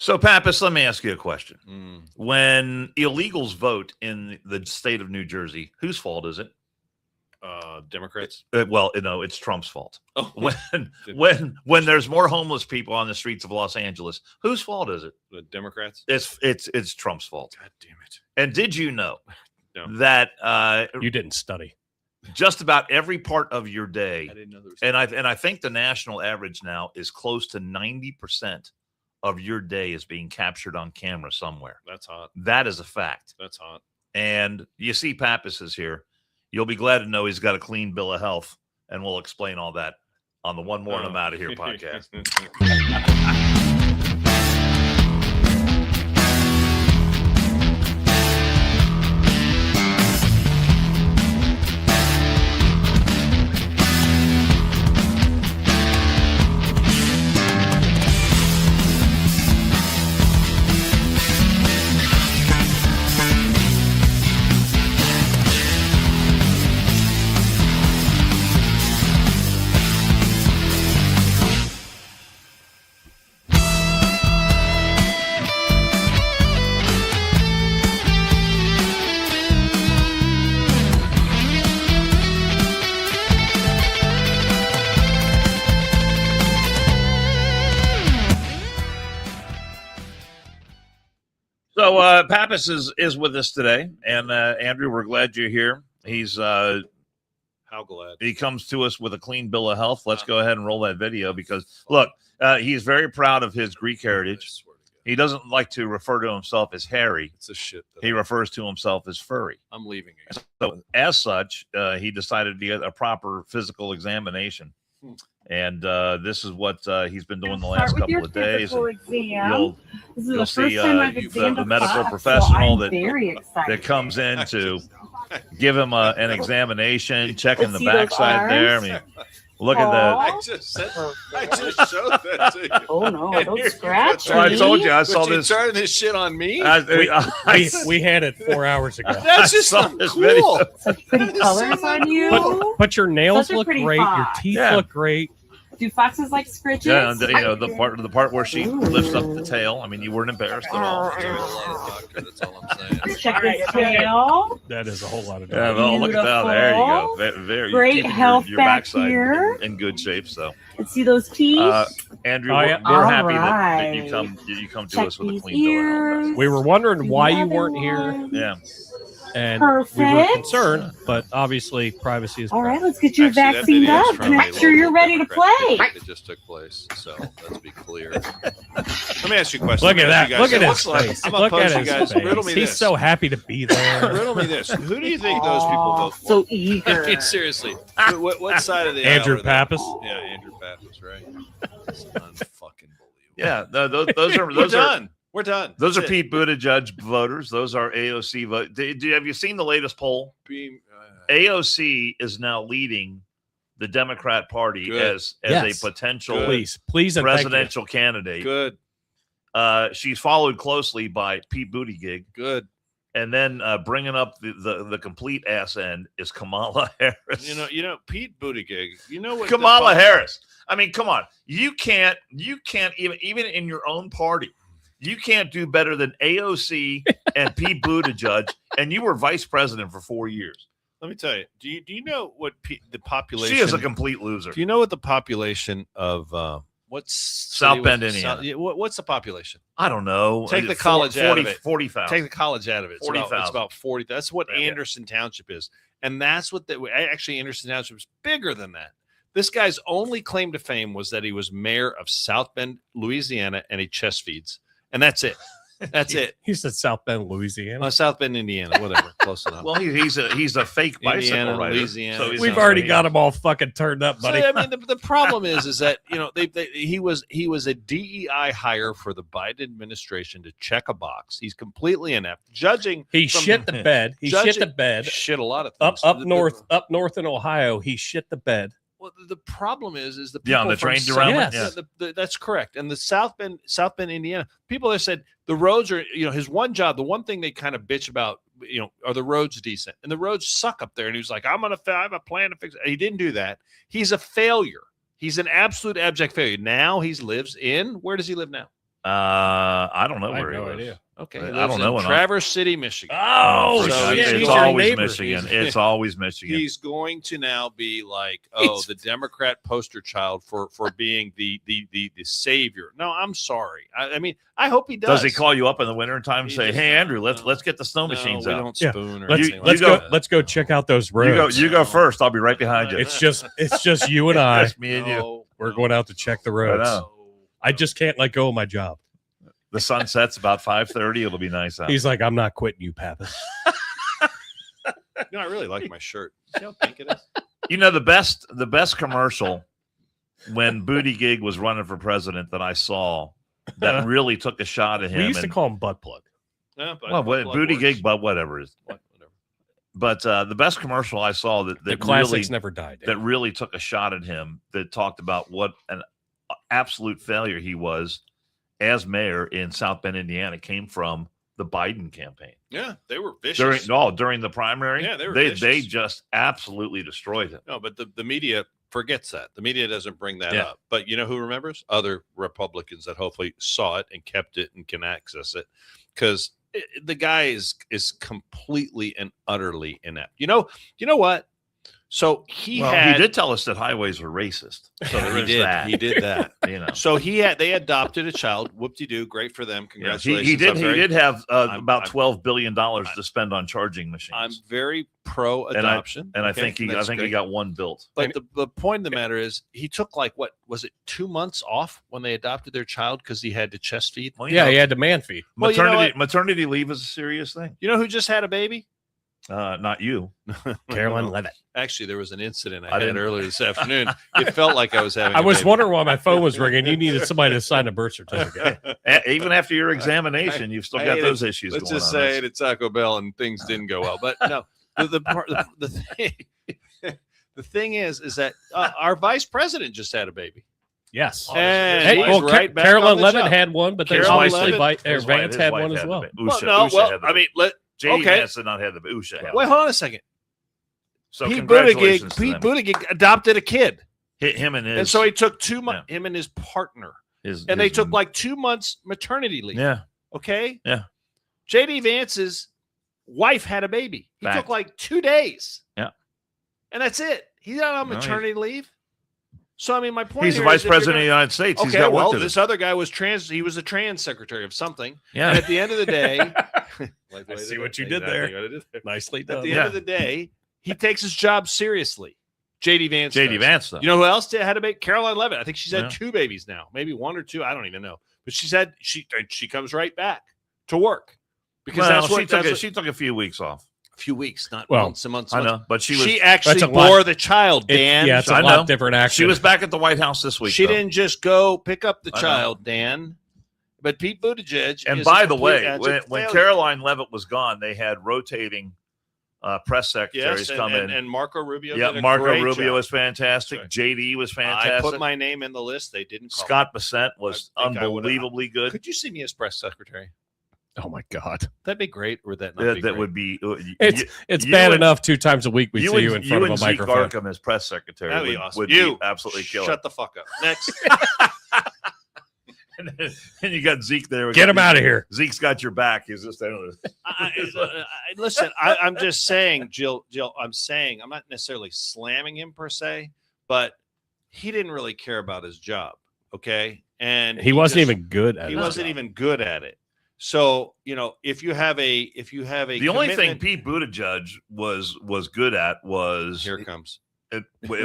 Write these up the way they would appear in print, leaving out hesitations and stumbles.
So, Pappas, let me ask you a question. When illegals vote in the state of New Jersey, whose fault is it? Democrats. Well, no, it's Trump's fault. Oh. When there's more homeless people on the streets of Los Angeles, whose fault is it? The Democrats. It's Trump's fault. God damn it! And did you know that you didn't study? Just about every part of your day, I didn't know there was and I think the national average now is close to 90% of your day is being captured on camera somewhere. That's hot. That is a fact. That's hot. And you see Pappas is here. You'll be glad to know he's got a clean bill of health, and we'll explain all that on the One More and I'm Out of Here podcast. So Pappas is with us today, and Andrew, we're glad you're here. He's how glad he comes to us with a clean bill of health. Let's go ahead and roll that video because look, he's very proud of his Greek heritage. He doesn't like to refer to himself as hairy. It's a shit. He refers to himself as furry. I'm leaving it. So as such, he decided to get a proper physical examination. And this is what he's been doing the last couple of days. You'll see the medical professional that comes in to give him an examination, checking the backside there. I mean, look at that. I just showed that to you. Oh no, don't scratch So I told you I saw But this. you turning this shit on me? We had it 4 hours ago. That's just not this cool. video. Such pretty colors on you. But your nails Such a look pretty great. Your fox. teeth Yeah. look great. Do foxes like scritches? Yeah, and the part where she lifts up the tail. I mean, you weren't embarrassed at all. That's all I'm saying. Check his tail. That is a whole lot of Yeah, damage. well, look at that. There you go. Very Great keeping health your back backside here. in good shape. So, Let's see those teeth. Andrew, Oh, yeah. we're All happy that right. you come to Check us with a these clean bill of health. ears. We were wondering why you Another weren't here, one. Yeah. and we were Perfect. concerned, but obviously privacy is All right, preference. let's get you Actually, that vaccinated video is up from to make a sure you're local ready to Democrat play. picnic that just took place. So let's be clear. Let me ask you a question. Look at that. Let me ask Look you at guys- his I'm face. gonna Look pose at you his guys. Riddle face. me He's this. so happy to be there. Riddle me this. Who do you think those people vote for? So eager. I mean, seriously. What side of the Andrew aisle are they? Pappas. Yeah, Andrew Pappas, right? That's unfucking believable. Yeah. Those are We're those are done. We're done. those are That's it. Pete Buttigieg voters. Those are AOC vote. Have you seen the latest poll? AOC is now leading the Democrat Party Good. as Yes. a potential Please, please, and thank you. presidential candidate. Good. She's followed closely by Pete Buttigieg, Good. and then bringing up the complete ass end is Kamala Harris. You know, Pete Buttigieg. You know what? Kamala Harris. I mean, come on. You can't even in your own party, you can't do better than AOC and Pete Buttigieg, and you were vice president for 4 years. Let me tell you. Do you know what the population? She is a complete loser. Do you know what the population of what's South Bend, Indiana? What's the population? I don't know. Take the college out of it. 40,000. Take the college out of it. It's 40,000. about 40. That's what Yeah. Anderson Township is, and that's what actually Anderson Township is bigger than that. This guy's only claim to fame was that he was mayor of South Bend, Louisiana, and he chest feeds, and that's it. That's it. He said South Bend, Louisiana. South Bend, Indiana, whatever, close enough. Well, he's a fake bicycle Indiana, rider. Louisiana. So he's We've not already fake. got him all fucking turned up, buddy. So, I mean, the problem is that he was a DEI hire for the Biden administration to check a box. He's completely inept. Judging, He from shit the bed. He shit judging- the bed. shit a lot of Up things. up north in Ohio. He shit the bed. Well, the problem is the people Yeah, on the from train South- derailment. Yes. Yeah. that's correct. And the South Bend, Indiana people there said the roads are, his one job, the one thing they kind of bitch about, are the roads decent? And the roads suck up there. And he was like, I have a plan to fix it. He didn't do that. He's a failure. He's an absolute abject failure. Now he lives in, where does he live now? I don't know I have where he no lives. idea. Okay, I he don't lives know in enough. Traverse City, Michigan. Oh, For so God, he's it's your always neighbor. Michigan. It's always Michigan. He's going to now be like, He's- the Democrat poster child for being the savior. No, I'm sorry. I mean, I hope he does. Does he call you up in the winter time and He say, does "Hey, not, Andrew, let's no. get the snow machines we out"? don't Yeah. spoon or Let's anything let's like go. that. Let's go check out those You go. roads. You go first. I'll be right behind you. It's just you and I. Just me and you. No, We're no, going out to check the no, roads. no. I just can't let go of my job. The sun sets about 5:30. It'll be nice out. He's like, I'm not quitting you, Pappas. I really like my shirt. See how pink it is? You know, the best commercial when Booty Gig was running for president that I saw that really took a shot at him. We used to call him butt plug. Yeah, but well, blood Booty works. Gig, but whatever it is. Whatever. But the best commercial I saw The that classics really never died. that really took a shot at him, that talked about what an absolute failure he was as mayor in South Bend, Indiana, came from the Biden campaign. Yeah, they were vicious. During the primary. Yeah, they were they vicious. just absolutely destroyed him. No, but the media forgets that. The media doesn't bring that Yeah. up. But you know who remembers? Other Republicans that hopefully saw it and kept it and can access it, because the guy is completely and utterly inept. You know what? So he did tell us that highways are racist. So there he is did. that. He did that. You know. So they adopted a child. Whoop-de-doo. Great for them. Yeah, Congratulations. he did. I'm very- He did have I'm- about I'm- $12 billion to spend on charging machines. I'm very pro adoption. and I okay? think he That's he great. got one built. But the point of the matter is, he took what was it, 2 months off when they adopted their child because he had to chest feed. Well, you Yeah, know, he had the man feed. Well, you know maternity what? maternity leave is a serious thing. You know who just had a baby? Not you. Carolyn Levitt. Actually, there was an incident I I had didn't- earlier this afternoon. It felt like I was having. I a was baby. wondering why my phone was ringing. You needed somebody to sign a birth certificate. Even after your examination, you've still I got ate those issues. Let's going just on. say it at Taco Bell and things didn't go well. But no, the thing is that our vice president just had a baby. Yes. And Hey, he's well, right back Carolyn on the Levitt job. had one, but then Carolyn obviously Levitt, Vance had one as well. Well, I mean, JD okay. Vance did not have the Usha. had wait, it. hold on a second. So Pete congratulations to them. Buttigieg adopted a kid, Hit him and his. and so he took 2 months. Him and his partner, and they took like 2 months maternity leave. Yeah. Okay. Yeah. JD Vance's wife had a baby. He Fact. took like 2 days. Yeah. And that's it. He's not on No, maternity leave. So I mean, my point. He's the here vice is if you're president of the gonna- United States. He's Okay, got well, work to this do. other guy was trans. He was a trans secretary of something. Yeah. And at the end of the day, I see what you did there. Nicely At done. the end of the day, he takes his job seriously. JD Vance. JD does. Vance, though. You know who else had a baby? Caroline Levitt. I think she's had Yeah. 2 babies now, maybe 1 or 2. I don't even know. But she comes right back to work because Well, that's what she took a few weeks off. a few weeks, not Well, months and months. I and months. know, but she was She actually That's a lot. bore the child, Dan. Yeah, it's I a know. lot different action. she was back at the White House this week. She though. didn't just go pick up the I know. child, Dan. But Pete Buttigieg. And is by a the complete way, abject when failure. Caroline Levitt was gone, they had rotating press secretaries yes, come in. and Marco Rubio. Yeah, did a Marco great Rubio job. was fantastic. Sorry. JD was I fantastic. put my name in the list. They didn't call Scott Bassett was I think I would've- unbelievably me. good. Could you see me as press secretary? Oh my God. That'd be great. Or would that not That, be that great? would be. It's you bad and- enough 2 times a week we see you in front of a Zeke microphone. Arkham as press secretary That'd be would, awesome. would You be absolutely killer. Shut the fuck up. Next. And you got Zeke there. Get him out of here. Zeke's got your back. He's just Listen, I'm just saying, Jill. I'm saying I'm not necessarily slamming him per se, but he didn't really care about his job. Okay, and He wasn't just- even good at He it. wasn't even good at it. So if you have a the only thing commitment- Pete Buttigieg was good at was here comes. at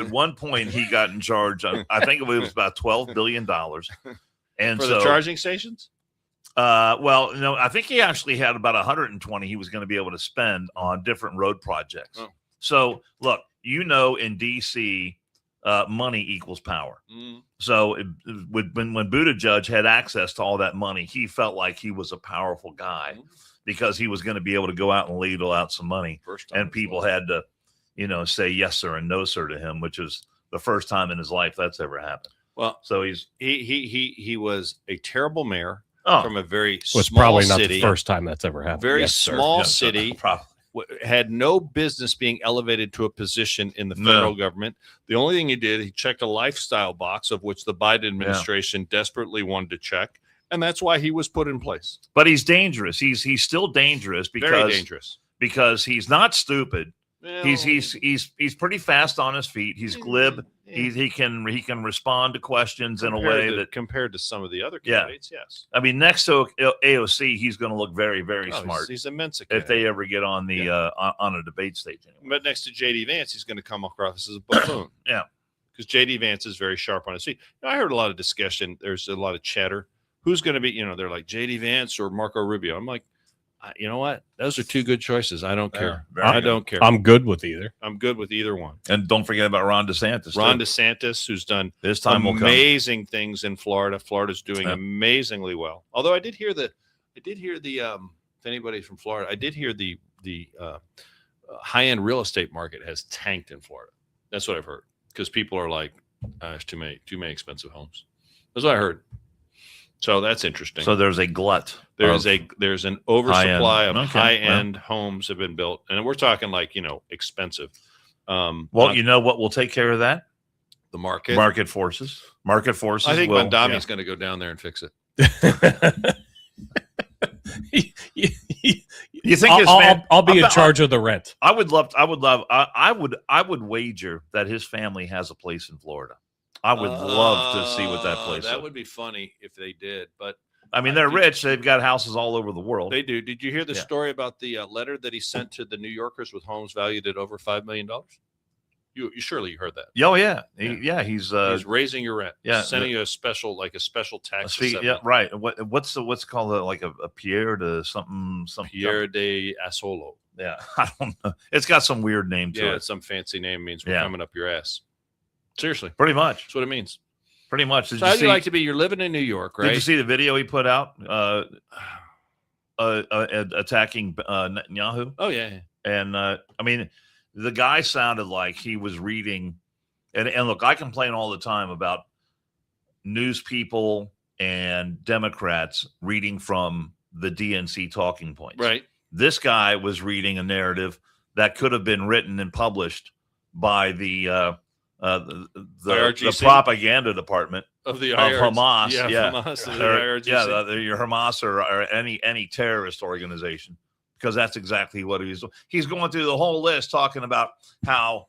one point he got in charge. I think it was about $12 billion. And For so, the charging stations? well, no, I think he actually had about 120 he was going to be able to spend on different road projects. Oh. So, look, in DC, money equals power. Mm. So, when Buttigieg had access to all that money, he felt like he was a powerful guy because he was going to be able to go out and ladle out some money, First time and people had to, say yes sir and no sir to him, which is the first time in his life that's ever happened. Well, So he was a terrible mayor oh, from a very was small probably not city. the first time that's ever happened. Very Yes, sir. small yes, city. probably. Had no business being elevated to a position in the No. federal government. The only thing he did, he checked a lifestyle box of which the Biden administration desperately wanted to check, And that's why he was put in place. But he's dangerous. He's still dangerous Very dangerous. because he's not stupid. Well, He's pretty fast on his feet. He's glib. He can respond to questions in a way that compared to some of the other candidates, yes. I mean, next to AOC, he's going to look very, very smart. He's immense if they ever get on the on a debate stage. Anyway. But next to JD Vance, he's going to come across as a buffoon. Yeah, because JD Vance is very sharp on his feet. I heard a lot of discussion. There's a lot of chatter. Who's going to be? They're like JD Vance or Marco Rubio. I'm like, you know what? Those are two good choices. I don't care. I don't care. I'm good with either. I'm good with either one. And don't forget about Ron DeSantis. DeSantis, who's done this time amazing things in Florida. Florida's doing amazingly well. Although I did hear the if anybody from Florida, I did hear the high-end real estate market has tanked in Florida. That's what I've heard, because people are like, there's too many expensive homes. That's what I heard. So that's interesting. So there's a glut. There's an oversupply of high-end homes have been built, and we're talking like expensive. Well, you know what will take care of that? The market forces. Market forces. I think Mandami's going to go down there and fix it. You think I'll be in charge of the rent. I would wager that his family has a place in Florida. I would love to see what that place is. That would be funny if they did, but I mean, they're rich. They've got houses all over the world. They do. Did you hear the story about the letter that he sent to the New Yorkers with homes valued at over $5 million? You surely heard that. Oh yeah, he's raising your rent. Yeah, sending you a special tax. Yeah, right. What's called like a Pierre de something Pierre de Asolo. Yeah, I don't know. It's got some weird name to it. Yeah, it's some fancy name. Means we're coming up your ass. Seriously, pretty much. That's what it means. Pretty much. So how do you like to be? You're living in New York, right? Did you see the video he put out attacking Netanyahu? Oh yeah. And I mean, the guy sounded like he was reading. And look, I complain all the time about news people and Democrats reading from the DNC talking points. Right. This guy was reading a narrative that could have been written and published by the propaganda department of Hamas, Hamas, your Hamas or any terrorist organization, because that's exactly what he's going through the whole list, talking about how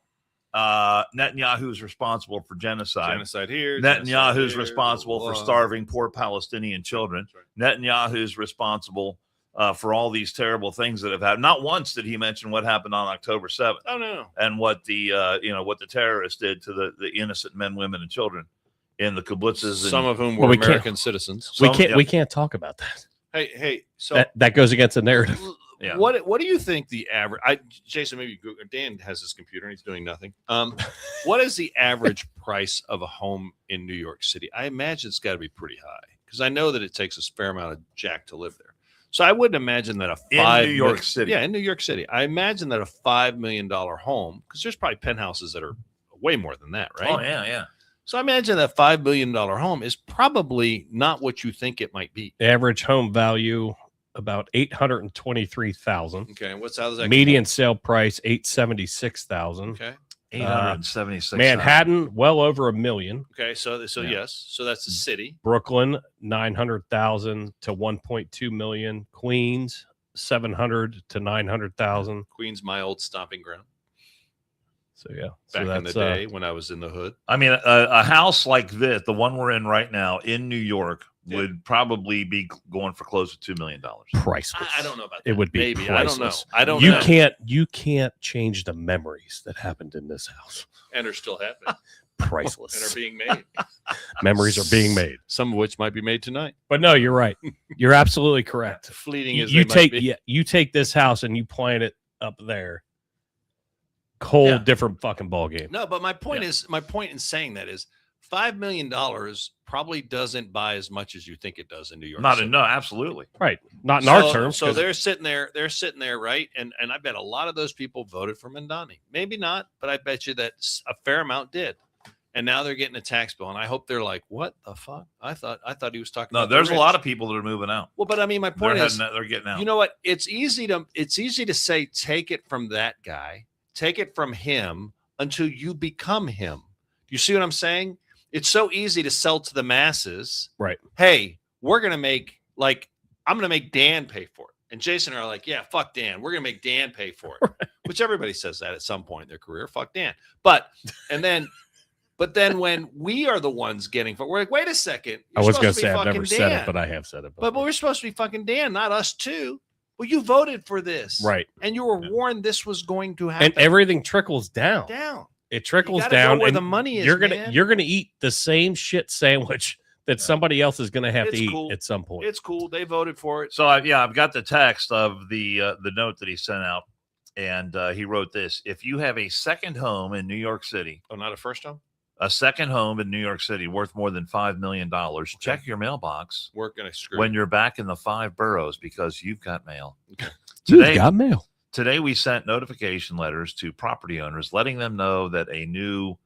Netanyahu is responsible for genocide. Genocide here. Netanyahu's responsible for starving poor Palestinian children. Right. Netanyahu's responsible for all these terrible things that have happened. Not once did he mention what happened on October 7th. Oh no. And what the what the terrorists did to the innocent men, women, and children in the kibbutzes. Some of whom were American citizens. We can't talk about that. Hey. So that goes against the narrative. Yeah. What do you think the average? Jason, maybe Dan has his computer and he's doing nothing. What is the average price of a home in New York City? I imagine it's got to be pretty high, because I know that it takes a fair amount of jack to live there. So I wouldn't imagine that in New York City. Yeah, in New York City. I imagine that a $5 million home, because there's probably penthouses that are way more than that, right? Oh, yeah. So I imagine that $5 million home is probably not what you think it might be. The average home value about $823,000. Okay, how's that? Median sale price $876,000. Okay. 876. Manhattan, well over $1 million. Okay, so yes, so that's the city. Brooklyn, 900,000 to 1.2 million. Queens, 700 to 900,000. Queens, my old stomping ground. So yeah, back in the day when I was in the hood. I mean, a house like this, the one we're in right now in New York, would probably be going for close to $2 million. Priceless. I don't know about that. It would be maybe. Priceless. I don't know. You can't change the memories that happened in this house. And are still happening. Priceless. And are being made. Memories are being made. Some of which might be made tonight. But no, you're right. You're absolutely correct. Fleeting as you take this house and you plant it up there. Whole different fucking ball game. No, but my point in saying that is $5 million probably doesn't buy as much as you think it does in New York. No, absolutely. Right. Not in our terms. So they're sitting there, right? And I bet a lot of those people voted for Mandani. Maybe not, but I bet you that a fair amount did. And now they're getting a tax bill. And I hope they're like, what the fuck? I thought he was talking about there's a lot of people that are moving out. Well, but I mean, my point is they're getting out. You know what? It's easy to say, take it from that guy, take it from him until you become him. You see what I'm saying? It's so easy to sell to the masses. Right. Hey, we're going to make I'm going to make Dan pay for it. And Jason are like, yeah, fuck Dan. We're going to make Dan pay for it, which everybody says that at some point in their career. Fuck Dan. But then when we are the ones getting, we're like, wait a second. I was going to say I've never said it, but I have said it. But we're supposed to be fucking Dan, not us too. Well, you voted for this. Right. And you were warned this was going to happen. And everything trickles down. It trickles down. Where the money is, you're gonna eat the same shit sandwich that somebody else is going to have to eat at some point. It's cool. They voted for it. So I've got the text of the note that he sent out, and he wrote this: if you have a second home in New York City, not a first home, a second home in New York City worth more than $5 million, check your mailbox. We're gonna screw when you're back in the 5 boroughs because you've got mail. Okay. You've got mail. Today we sent notification letters to property owners letting them know that a new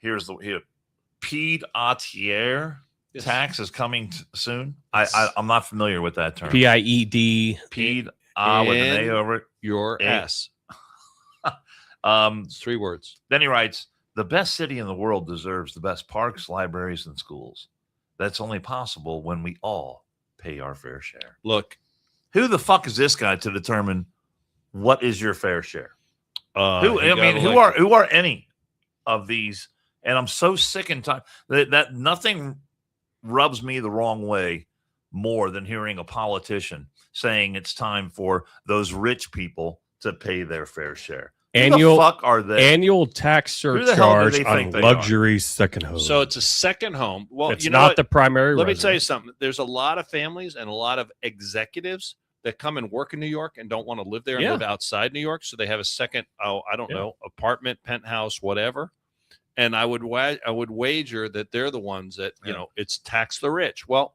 Pied Atier tax is coming soon. I'm not familiar with that term. PIED. Pied with an A over it. Your ass. It's 3 words. Then he writes, the best city in the world deserves the best parks, libraries, and schools. That's only possible when we all pay our fair share. Look, who the fuck is this guy to determine what is your fair share? Who are any of these? And I'm so sick and tired that nothing rubs me the wrong way more than hearing a politician saying it's time for those rich people to pay their fair share. Who the fuck are they? Annual tax surcharge on luxury second home. So it's a second home. Well, it's not the primary Let residence. me tell you something. There's a lot of families and a lot of executives that come and work in New York and don't want to live there and live outside New York. So they have a second, apartment, penthouse, whatever. And I would wager that they're the ones that, it's tax the rich. Well,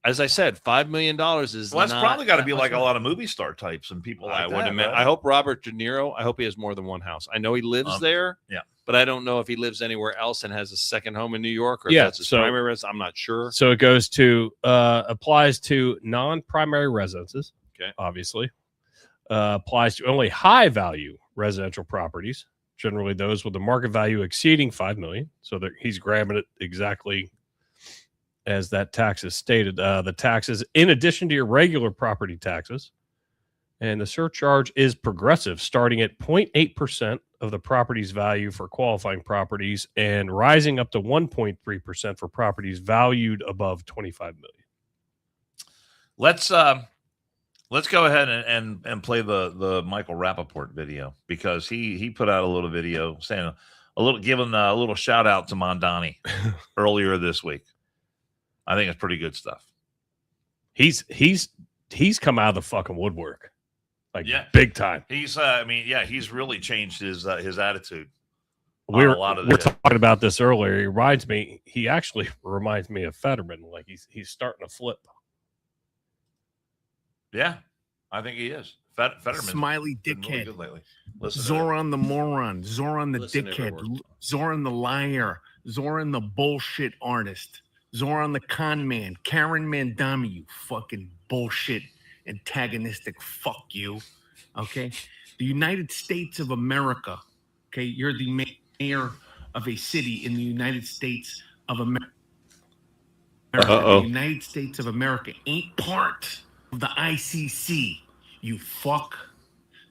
as I said, $5 million is that's probably got to be like a lot of movie star types and people like that. Right? I hope Robert De Niro, I hope he has more than one house. I know he lives there. Yeah. But I don't know if he lives anywhere else and has a second home in New York or if that's his primary residence. I'm not sure. So it goes to applies to non-primary residences. Okay. Obviously. Applies to only high value residential properties, generally those with a market value exceeding $5 million. So that he's grabbing it exactly as that tax is stated. The taxes in addition to your regular property taxes. And the surcharge is progressive, starting at 0.8% of the property's value for qualifying properties and rising up to 1.3% for properties valued above $25 million. Let's go ahead and play the Michael Rappaport video, because he put out a little video saying giving a little shout out to Mondani earlier this week. I think it's pretty good stuff. He's come out of the fucking woodwork. Big time. He's he's really changed his attitude. We're talking about this earlier. He actually reminds me of Fetterman. Like he's starting to flip. Yeah, I think he is. Fetterman. Smiley dickhead. Really good lately. Zoran the moron. Zoran the dickhead. Zoran the liar. Zoran the bullshit artist. Zoran the con man. Karen Mandami, you fucking bullshit antagonistic fuck you. Okay? The United States of America. Okay? You're the mayor of a city in the United States of America. The United States of America ain't part of the ICC, you fuck.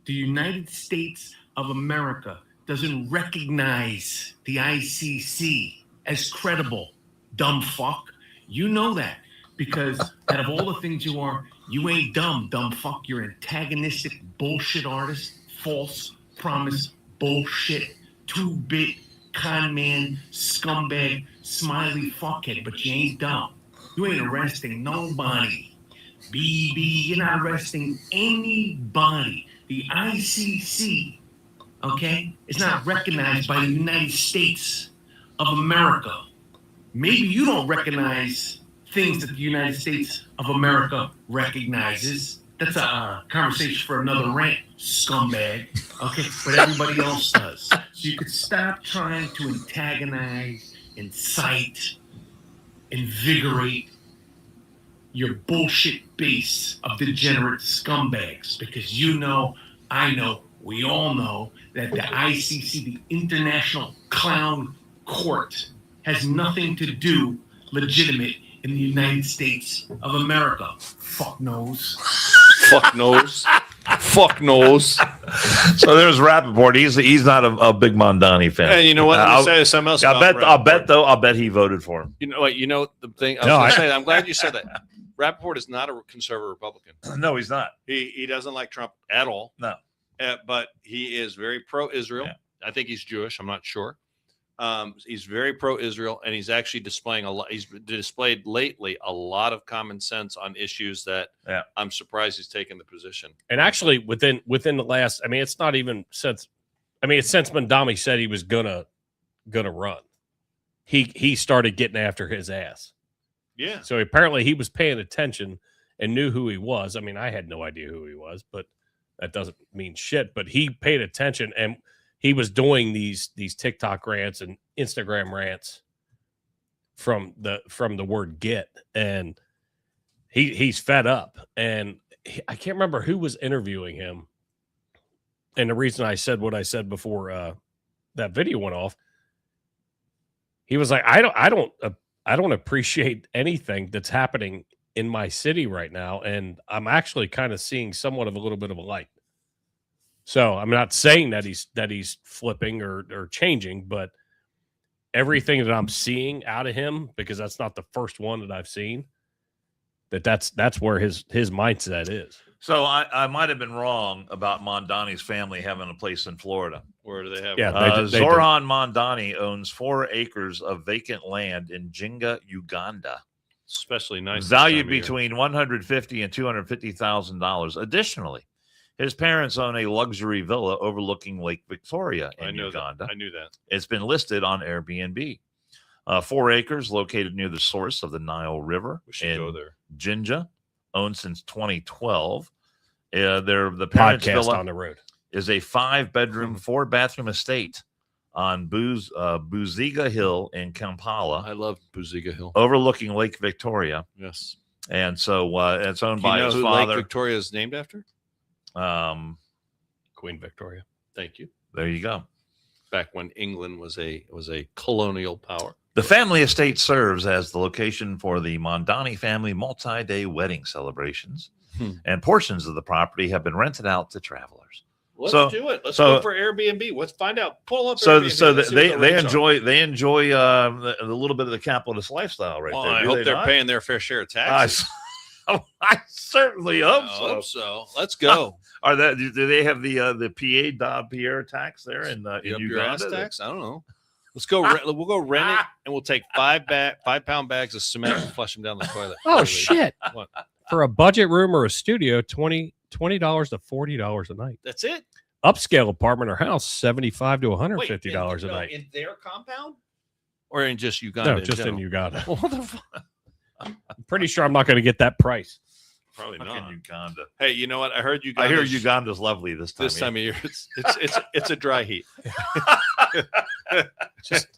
The United States of America doesn't recognize the ICC as credible, dumb fuck. You know that, because out of all the things you are, you ain't dumb fuck. You're antagonistic bullshit artist, false promise bullshit, 2-bit con man, scumbag, smiley fuckhead, but you ain't dumb. You ain't arresting nobody. BB, you're not arresting anybody. The ICC, okay, is not recognized by the United States of America. Maybe you don't recognize things that the United States of America recognizes. That's a conversation for another rant, scumbag. Okay, but everybody else does. So you could stop trying to antagonize, incite, invigorate your bullshit base of degenerate scumbags, because you know, I know, we all know that the ICC, the International Clown Court, has nothing to do legitimate in the United States of America. Fuck knows. Fuck knows. Fuck knows. So there's Rappaport. He's not a big Mondani fan. And you know what? Let me say something else. I'll bet he voted for him. You know what? You know the thing. I'm glad you said that. Rappaport is not a conservative Republican. No, he's not. He doesn't like Trump at all. No. But he is very pro-Israel. Yeah. I think he's Jewish. I'm not sure. He's very pro-Israel, and he's actually displaying a lot. He's displayed lately a lot of common sense on issues that I'm surprised he's taken the position. And actually, within the last, I mean, it's not even since. I mean, it's since Mondani said he was gonna run. He started getting after his ass. Yeah. So apparently he was paying attention and knew who he was. I mean, I had no idea who he was, but that doesn't mean shit. But he paid attention, and he was doing these TikTok rants and Instagram rants from the word "get," and he's fed up. And I can't remember who was interviewing him. And the reason I said what I said before that video went off, he was like, I don't appreciate anything that's happening in my city right now, and I'm actually kind of seeing somewhat of a little bit of a light. So I'm not saying that he's flipping or changing, but everything that I'm seeing out of him, because that's not the first one that I've seen, that's where his mindset is. So I might have been wrong about Mondani's family having a place in Florida. Where do they have? Yeah, Zoran Mondani owns 4 acres of vacant land in Jinga, Uganda, Especially nice. valued between $150,000 and $250,000. Additionally, his parents own a luxury villa overlooking Lake Victoria in Uganda. I knew that. It's been listed on Airbnb. 4 acres located near the source of the Nile River. We should go there. Jinja, owned since 2012. The parents' Podcast villa on the road is a 5-bedroom, 4-bathroom estate on Buziga Hill in Kampala. I love Buziga Hill, overlooking Lake Victoria. Yes, and so it's owned by his father. Lake Victoria is named after? Queen Victoria. Thank you. There you go. Back when England was a colonial power. The family estate serves as the location for the Mondani family multi-day wedding celebrations, and portions of the property have been rented out to travelers. Let's do it. Let's go for Airbnb. Let's find out. Pull up. So Airbnb. they enjoy a little bit of the capitalist lifestyle right there. I hope they're paying their fair share of taxes. I certainly hope so. Let's go. Do they have the Pierre tax there in Uganda? Tax? I don't know. Let's go. We'll go rent it, and we'll take 5-pound bags of cement and flush them down the toilet. Oh shit! What? For a budget room or a studio, $20 to $40 a night. That's it. Upscale apartment or house, $75 to $150 a night. In their compound, or in just Uganda? No, just in Uganda. What the fuck? I'm pretty sure I'm not going to get that price. Probably not. Uganda. Hey, you know what? I heard Uganda. I hear Uganda's lovely this time. This time of year, it's a dry heat. Just.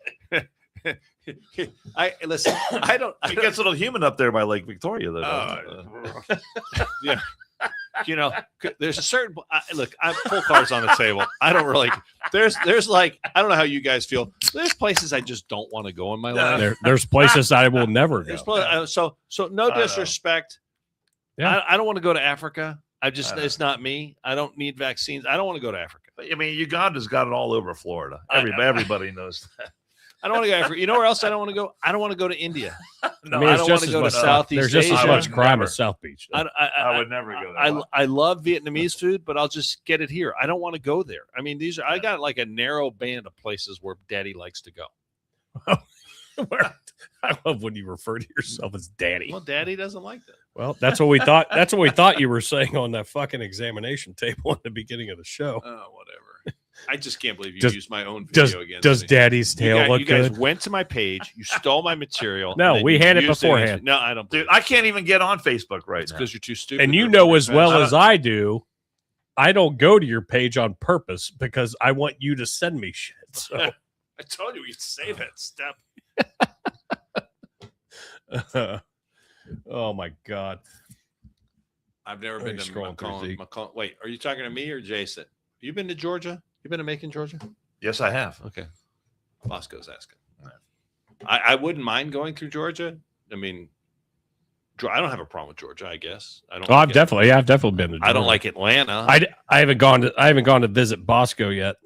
Listen. I don't. It gets a little humid up there by Lake Victoria, though. Yeah. You know, there's a certain look. I pull cards on the table. I don't really. There's like I don't know how you guys feel. There's places I just don't want to go in my life. There's places I will never go. So no disrespect. Yeah. I don't want to go to Africa. It's not me. I don't need vaccines. I don't want to go to Africa. I mean, Uganda's got it all over Florida. Everybody knows that. I don't want to go to Africa. You know where else I don't want to go? I don't want to go to India. No, I don't want to go to Southeast Asia. There's just as much crime as South Beach. I would never go there. I love Vietnamese food, but I'll just get it here. I don't want to go there. I mean, I got like a narrow band of places where Daddy likes to go. I love when you refer to yourself as Daddy. Well, Daddy doesn't like that. Well, that's what we thought. That's what we thought you were saying on that fucking examination table at the beginning of the show. Oh, whatever. I just can't believe you used my own video against Does me. Daddy's tail look good? You guys went to my page. You stole my material. No, we had it beforehand. No, I don't. Dude, I can't even get on Facebook right now. Because you're too stupid. And you know as well as I do, I don't go to your page on purpose because I want you to send me shit. So. I told you we'd say that step. Oh my God. I've never been to McCall. Wait, are you talking to me or Jason? You been to Georgia? You been to Macon, Georgia? Yes, I have. Okay. Bosco's asking. I wouldn't mind going through Georgia. I mean, I don't have a problem with Georgia. I guess I don't. Oh, I've definitely been to Georgia. I don't like Atlanta. I haven't gone to visit Bosco yet.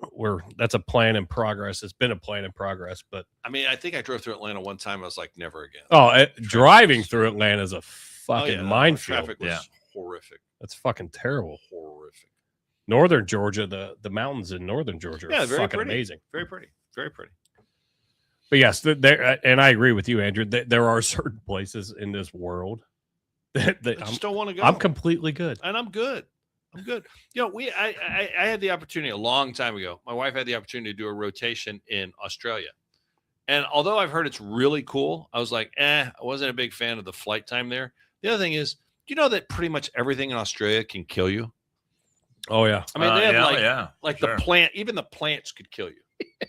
That's a plan in progress. It's been a plan in progress, but I mean, I think I drove through Atlanta one time. I was like, never again. Driving through Atlanta is a fucking minefield. Traffic was horrific. That's fucking terrible. Horrific. Northern Georgia, the mountains in northern Georgia are very fucking pretty. amazing. Very pretty. Very pretty. But yes, there, and I agree with you, Andrew. There are certain places in this world that I just don't want to go. I'm completely good, and I'm good. I'm good. You know, I had the opportunity a long time ago. My wife had the opportunity to do a rotation in Australia, and although I've heard it's really cool, I was like, I wasn't a big fan of the flight time there. The other thing is, do you know that pretty much everything in Australia can kill you? Oh yeah. I mean, they have the plant. Even the plants could kill you.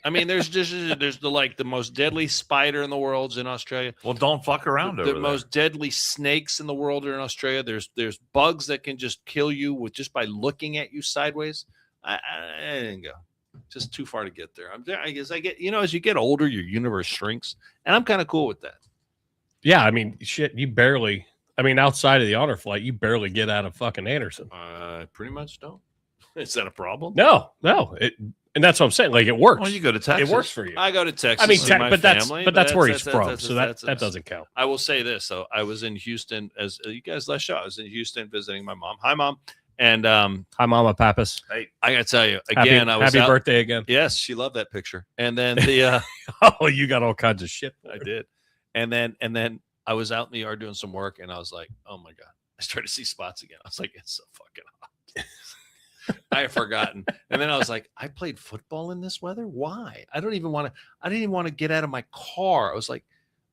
I mean, there's the most deadly spider in the world's in Australia. Well, don't fuck around over there. The most deadly snakes in the world are in Australia. There's bugs that can just kill you just by looking at you sideways. I didn't go. Just too far to get there. I'm there. I guess I get. As you get older, your universe shrinks, and I'm kind of cool with that. Yeah, I mean, shit. You barely. I mean, outside of the honor flight, you barely get out of fucking Anderson. I pretty much don't. Is that a problem? No. And that's what I'm saying. Like, it works. Well, you go to Texas. It works for you. I go to Texas. I mean, with my family, that's where he's from, so that doesn't count. I will say this though: I was in Houston, as you guys last show. I was in Houston visiting my mom. Hi, Mom. And hi, Mama Pappas. I gotta tell you again. Happy birthday again. Yes, she loved that picture. And then the oh, you got all kinds of shit. I did. And then I was out in the yard doing some work, and I was like, oh my god! I started to see spots again. I was like, it's so fucking hot. I had forgotten. And then I was like, I played football in this weather? Why? I didn't even want to get out of my car. I was like,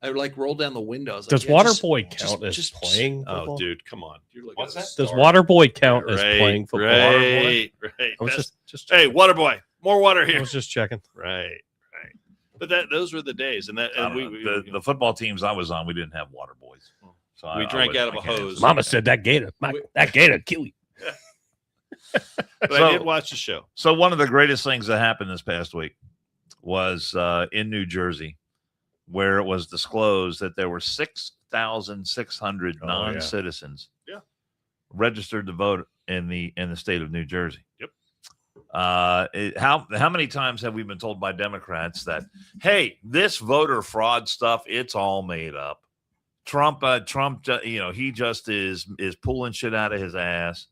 I rolled down the window. I was Does like, Waterboy count as playing football? Oh, dude, come on. You're looking What's that? Does Waterboy count as playing football? Right. I was just hey, Waterboy, more water here. I was just checking. Right. But those were the days. And the football teams I was on, we didn't have water boys. So we drank out of a hose. Mama said that gator kill you. But I did watch the show. So one of the greatest things that happened this past week was in New Jersey, where it was disclosed that there were 6,600 non-citizens registered to vote in the state of New Jersey. Yep. How many times have we been told by Democrats that, hey, this voter fraud stuff, it's all made up. Trump, he just is pulling shit out of his ass.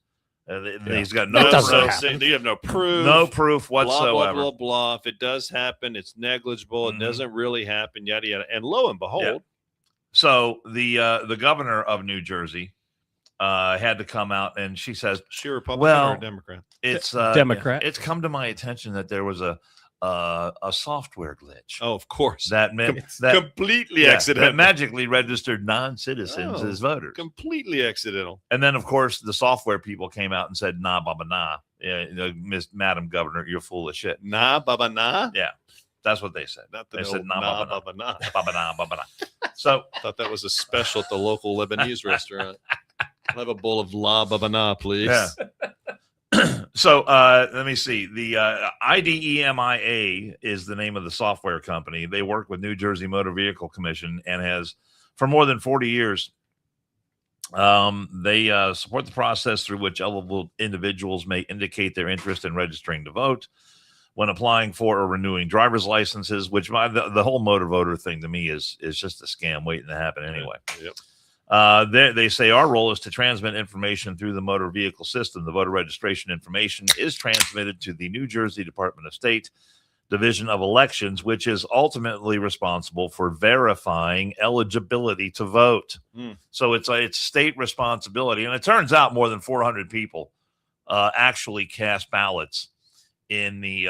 He's got no proof. You have no proof. No proof whatsoever. Blah, blah, blah, blah. If it does happen, it's negligible. It doesn't really happen, yada, yada. And lo and behold. Yeah. So the governor of New Jersey had to come out, and she says, "She a Republican or a Democrat?" It's Democrat. It's come to my attention that there was a software glitch. Oh, of course. That meant completely accidental. That magically registered non-citizens as voters. Completely accidental. And then, of course, the software people came out and said, "Nah, baba, nah, Madam Governor, you're full of shit." Nah, baba, nah. Yeah, that's what they said. They said, "Nah, baba, nah, baba, nah, baba, nah." So I thought that was a special at the local Lebanese restaurant. I'll have a bowl of la baba, nah, please. Yeah. So let me see. The IDEMIA is the name of the software company. They work with New Jersey Motor Vehicle Commission and has for more than 40 years. They support the process through which eligible individuals may indicate their interest in registering to vote when applying for or renewing driver's licenses, which the whole motor voter thing to me is just a scam waiting to happen anyway. Yep. They say our role is to transmit information through the motor vehicle system. The voter registration information is transmitted to the New Jersey Department of State Division of Elections, which is ultimately responsible for verifying eligibility to vote. So it's state responsibility. And it turns out more than 400 people actually cast ballots in the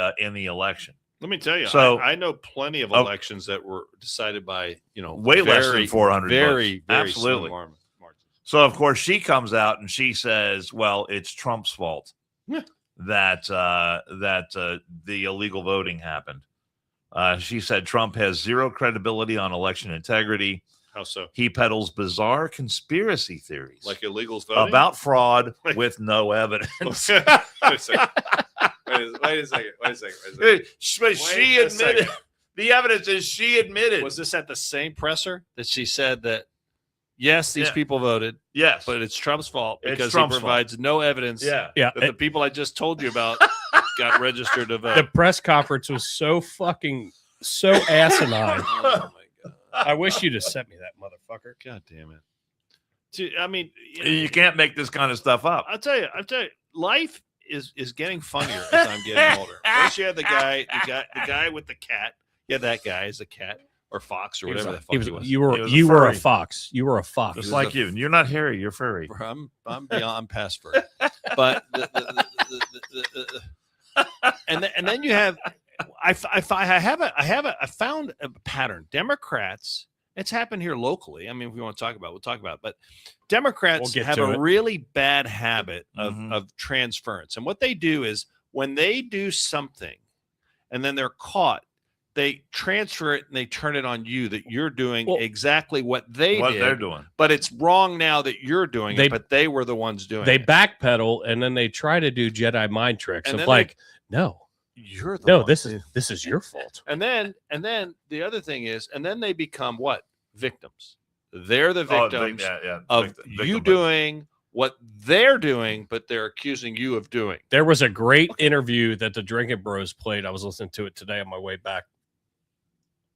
election. Let me tell you, so, I know plenty of elections that were decided by, way less than 400 very absolutely. Margins. So, of course, she comes out and she says, well, it's Trump's fault that the illegal voting happened. She said Trump has zero credibility on election integrity. How so? He peddles bizarre conspiracy theories. Like illegals voting? About fraud with no evidence. Wait a second. She admitted. The evidence is she admitted. Was this at the same presser that she said that, yes, these people voted, Yes, but it's Trump's fault It's because Trump's he provides no evidence Yeah. that the people I just told you about got registered to vote. The press conference was so asinine. Oh my God. I wish you'd have sent me that motherfucker. God damn it. See, I mean, you can't make this kind of stuff up. I'll tell you, life is getting funnier as I'm getting older. First, you had the guy with the cat. Yeah, that guy is a cat or fox or whatever the fuck he was. You He was were a a furry. fox. You were a fox. Just like you. You're not hairy. You're furry. I'm past furry. But and then you have I found a pattern. Democrats. It's happened here locally. I mean, if we want to talk about it, we'll talk about it. But Democrats have a really bad habit of transference. And what they do is when they do something and then they're caught, they transfer it and they turn it on you that you're doing exactly what they're doing. But it's wrong now that you're doing it, but they were the ones doing they it. They backpedal and then they try to do Jedi mind tricks and of like, no. You're the one. This is your fault. And then the other thing is, and then they become what? Victims. They're the victims of you doing what they're doing, but they're accusing you of doing. There was a great interview that the Drinking Bros played. I was listening to it today on my way back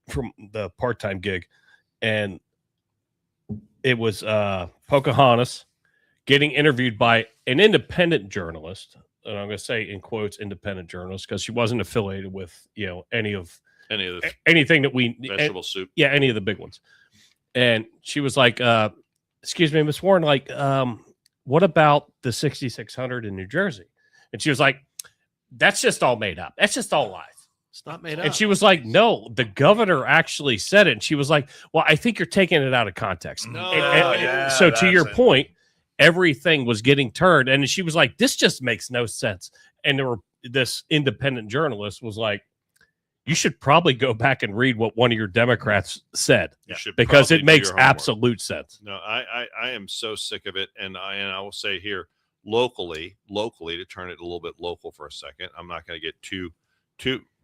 from the part-time gig, and it was Pocahontas getting interviewed by an independent journalist. And I'm going to say in quotes, independent journalist, because she wasn't affiliated with, anything that we vegetable soup. Yeah. Any of the big ones. And she was like, excuse me, Miss Warren, like, what about the 6600 in New Jersey? And she was like, that's just all made up. That's just all lies. It's not made up. And she was like, no, the governor actually said it. And she was like, well, I think you're taking it out of context. No. So to your point, everything was getting turned. And she was like, this just makes no sense. And this independent journalist was like, you should probably go back and read what one of your Democrats said, because it makes absolute sense. No, I am so sick of it. And I will say here, locally, to turn it a little bit local for a second. I'm not going to get too.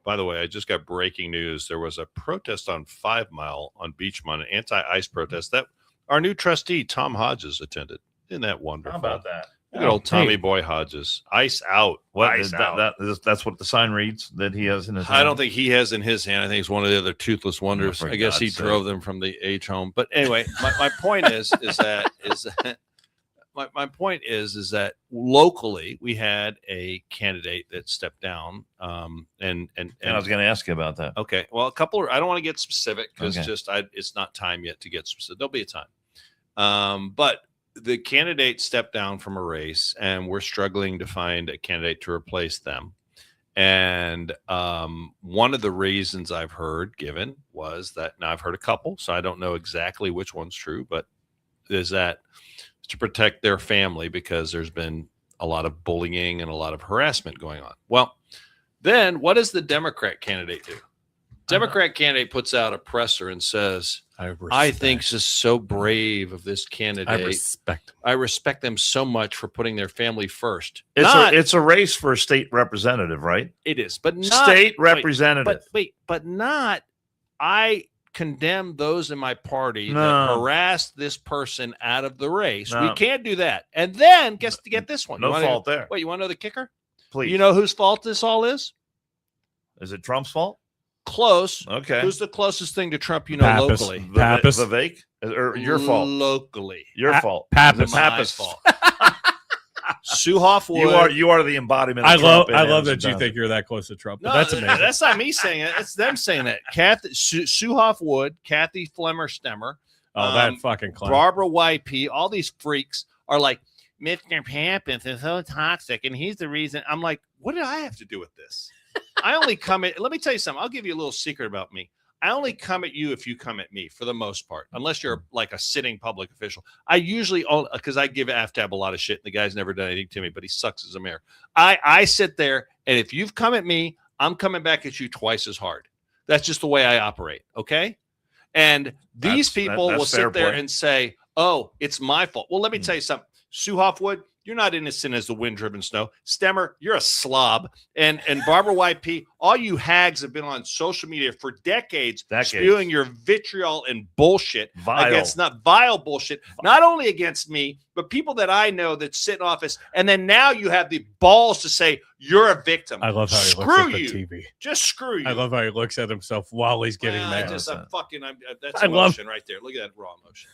By the way, I just got breaking news. There was a protest on 5 Mile on Beachmont, an anti-ICE protest that our new trustee, Tom Hodges, attended. Isn't that wonderful? How about that? Look at old Tommy Boy Hodges. Ice out. Ice out. That's what the sign reads that he has in his hand. I don't think he has in his hand. I think it's one of the other toothless wonders. I guess he drove them from the age home. But anyway, my point is that my point is that locally we had a candidate that stepped down. And I was going to ask you about that. Okay. Well, a couple. I don't want to get specific because it's not time yet to get specific. There'll be a time. But the candidate stepped down from a race, and we're struggling to find a candidate to replace them. And one of the reasons I've heard given was that, now I've heard a couple, so I don't know exactly which one's true, but is that to protect their family because there's been a lot of bullying and a lot of harassment going on. Well, then what does the Democrat candidate do? Democrat candidate puts out a presser and says, I think this is so brave of this candidate. I respect them so much for putting their family first. It's a race for a state representative, right? It is, but not state representative. But not. I condemn those in my party that harassed this person out of the race. We can't do that. And then get this one. No fault there. Wait, you want to know the kicker? Please. You know whose fault this all is? Is it Trump's fault? Close. Okay. Who's the closest thing to Trump Pappas. locally? Vivek? Or your fault? Locally. Your fault. Pappas. My fault. Suhoff Wood. You are the embodiment of I Trump. I love that you think you're that close to Trump. But that's amazing. That's not me saying it. It's them saying that. Suhoff Wood, Kathy Flemmer-Stemmer. That fucking clown. Barbara YP. All these freaks are like, Mr. Pappas is so toxic, and he's the reason. I'm like, what did I have to do with this? I only come at, let me tell you something. I'll give you a little secret about me. I only come at you if you come at me, for the most part, unless you're like a sitting public official. I usually, because I have to have a lot of shit. And the guy's never done anything to me, but he sucks as a mayor. I sit there, and if you've come at me, I'm coming back at you twice as hard. That's just the way I operate. Okay. And these people will sit there and say, oh, it's my fault. Well, let me tell you something. Suhoff Wood, You're not innocent as the wind-driven snow. Stemmer, you're a slob. And Barbara YP, all you hags have been on social media for decades. Spewing your vitriol and bullshit against vile bullshit, not only against me, but people that I know that sit in office. And then now you have the balls to say you're a victim. I love how he looks at the TV. Just screw you. I love how he looks at himself while he's getting mad. That's emotion right there. Look at that raw emotion.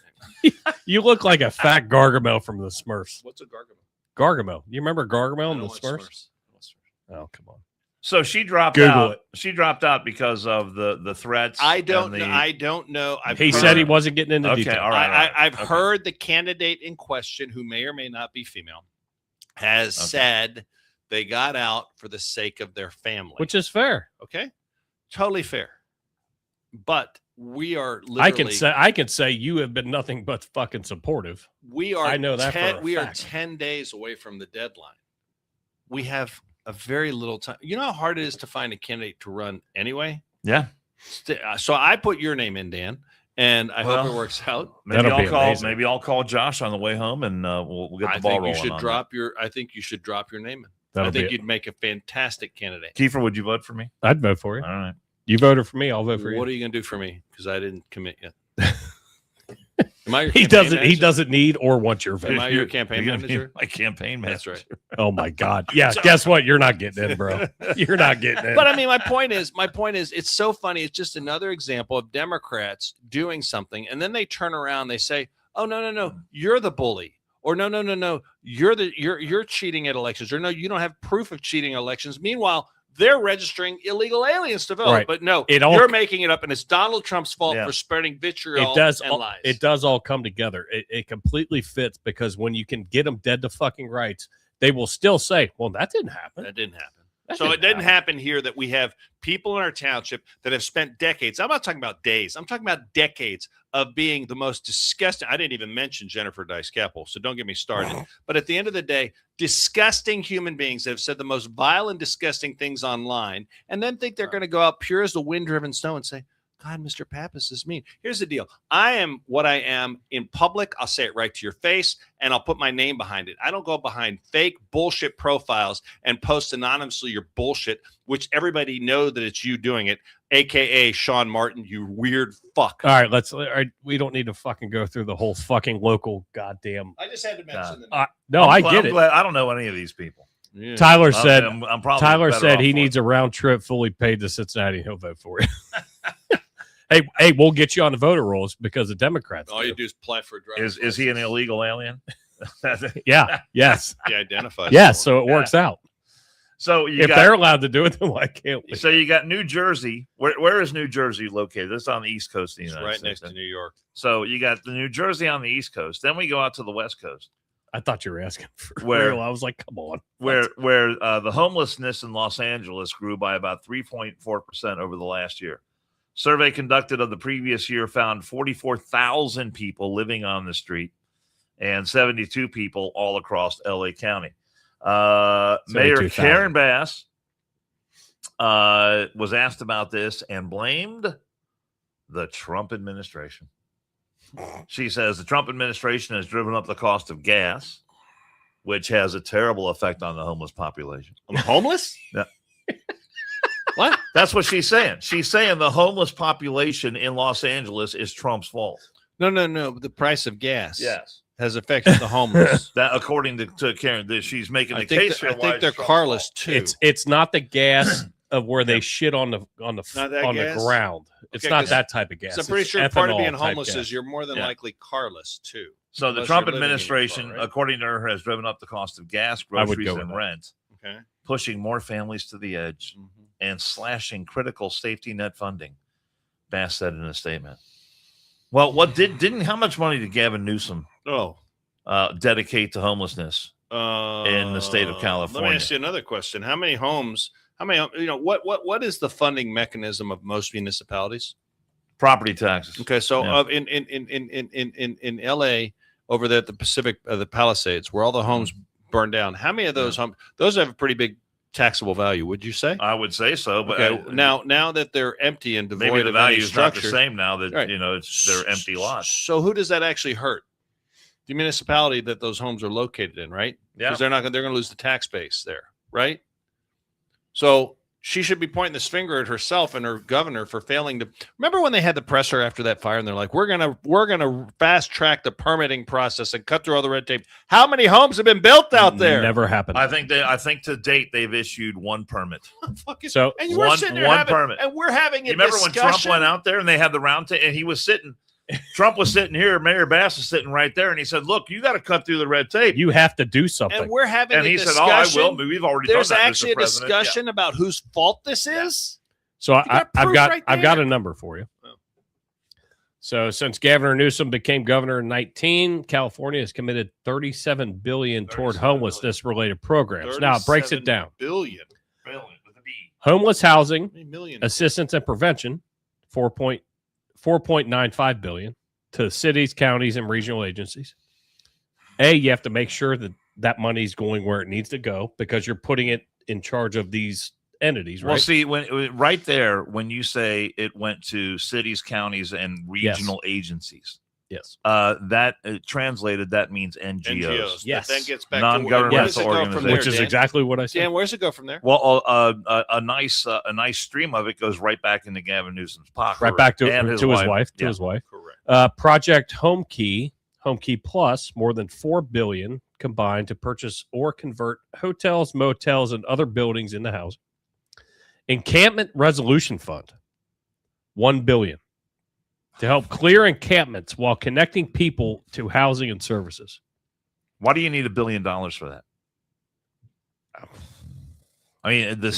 You look like a fat Gargamel from the Smurfs. What's a Gargamel? Gargamel. You remember Gargamel and the Smurfs? Oh, come on. So she dropped Google out. She dropped out because of the threats. I don't know. He said he wasn't getting into detail. All right. I've heard the candidate in question, who may or may not be female, has said they got out for the sake of their family, which is fair. Okay, totally fair. But we are literally. I can say you have been nothing but fucking supportive. We are. I know that. We are 10 days away from the deadline. We have a very little time. You know how hard it is to find a candidate to run anyway? Yeah. So I put your name in, Dan, and I hope it works out. Maybe I'll call Josh on the way home, and we'll get the ball rolling. I think you should drop your name in. I think you'd make a fantastic candidate. Kiefer, would you vote for me? I'd vote for you. All right. You voted for me. I'll vote for you. What are you going to do for me? Because I didn't commit yet. Am I your he doesn't need or want your vote. Am I your campaign manager? My campaign manager. That's right. Oh my God. Yeah. Guess what? You're not getting in, bro. You're not getting in. But I mean, my point is, it's so funny. It's just another example of Democrats doing something, and then they turn around, they say, "Oh no, you're the bully," or "No, you're cheating at elections," or "No, you don't have proof of cheating elections." Meanwhile, they're registering illegal aliens to vote. Right. But no, you're making it up, and it's Donald Trump's fault for spreading vitriol and lies. It does all come together. It completely fits, because when you can get them dead to fucking rights, they will still say, well, that didn't happen. That didn't happen. It didn't happen here that we have people in our township that have spent decades. I'm not talking about days. I'm talking about decades of being the most disgusting. I didn't even mention Jennifer Dice Capel, so don't get me started. But at the end of the day, disgusting human beings that have said the most vile and disgusting things online, and then think they're going to go out pure as the wind-driven snow and say, God, Mr. Pappas is mean. Here's the deal. I am what I am in public. I'll say it right to your face, and I'll put my name behind it. I don't go behind fake bullshit profiles and post anonymously your bullshit, which everybody know that it's you doing it, a.k.a. Sean Martin, you weird fuck. All right, we don't need to fucking go through the whole fucking local goddamn. I just had to mention I get it. I don't know any of these people. Yeah. Tyler said Tyler said he needs a round trip fully paid to Cincinnati. He'll vote for you. Hey, we'll get you on the voter rolls because the Democrats. All you do is apply for a driver's Is he an illegal alien? Yeah. Yes. He identifies. Yes. So it works out. So if they're allowed to do it, then why can't we? So you got New Jersey. Where is New Jersey located? This is on the East Coast of the United States. Right next to New York. So you got the New Jersey on the East Coast. Then we go out to the West Coast. I thought you were asking for where real. I was like, come on. Where the homelessness in Los Angeles grew by about 3.4% over the last year. Survey conducted of the previous year found 44,000 people living on the street and 72 people all across LA County. Mayor Karen Bass was asked about this and blamed the Trump administration. She says the Trump administration has driven up the cost of gas, which has a terrible effect on the homeless population. On the homeless? Yeah. What? That's what she's saying. She's saying the homeless population in Los Angeles is Trump's fault. No. The price of gas. Yes. Has affected the homeless. That, according to Karen, that she's making a case. I think they're carless too. It's not the gas of where they shit on the ground. It's not that type of gas. So I'm pretty sure part of being homeless is you're more than likely carless too. So the Trump administration, according to her, has driven up the cost of gas, groceries, and rent, pushing more families to the edge and slashing critical safety net funding. Bass said in a statement. Well, how much money did Gavin Newsom dedicate to homelessness in the state of California? Let me ask you another question. How many homes? What is the funding mechanism of most municipalities? Property taxes. Okay, so in LA, over there at the Pacific, the Palisades, where all the homes burned down, how many of those homes? Those have a pretty big taxable value, would you say? I would say so, but now that they're empty and devoid maybe the of value any is not structure, the same now that they're empty lots. So who does that actually hurt? the municipality that those homes are located in, right? Yeah. Because they're going to lose the tax base there, right? So she should be pointing this finger at herself and her governor for failing to remember when they had the presser after that fire and they're like, we're gonna fast track the permitting process and cut through all the red tape. How many homes have been built out there? Never happened. I think to date they've issued one permit. So and you were sitting there permit. and we're having a You remember when Trump discussion? went out there and they had the round table and he was sitting. Trump was sitting here, Mayor Bass was sitting right there, and he said, "Look, you got to cut through the red tape." you have to do something. And we're having And a he said, discussion. "Oh, I will. We've already There's done that, actually Mr. a President." discussion about whose fault this is. So got I've proof got right I've got there. a number for you. Oh. So since Governor Newsom became governor in 19, California has committed $37 billion toward 37 homelessness related programs. Now it breaks it down. Billion. Billion with a B. Homeless housing, How many million? assistance and prevention, 4.95 billion to cities, counties, and regional agencies. You have to make sure that that money's going where it needs to go because you're putting it in charge of these entities, right? Well, see, right there, when you say it went to cities, counties, and regional agencies, yes. that translated, that means NGOs. NGOs. Yes. That then gets back Non-governmental to where does it go from organizations. there, Which is Dan? exactly what I said. Dan, where's it go from there? Well, a nice stream of it goes right back into Gavin Newsom's pocket, Right back to and his wife. To Yeah. his wife. Correct. Project Home Key Plus, more than $4 billion combined to purchase or convert hotels, motels, and other buildings into housing. Encampment Resolution Fund, $1 billion to help clear encampments while connecting people to housing and services. Why do you need $1 billion for that? I mean, the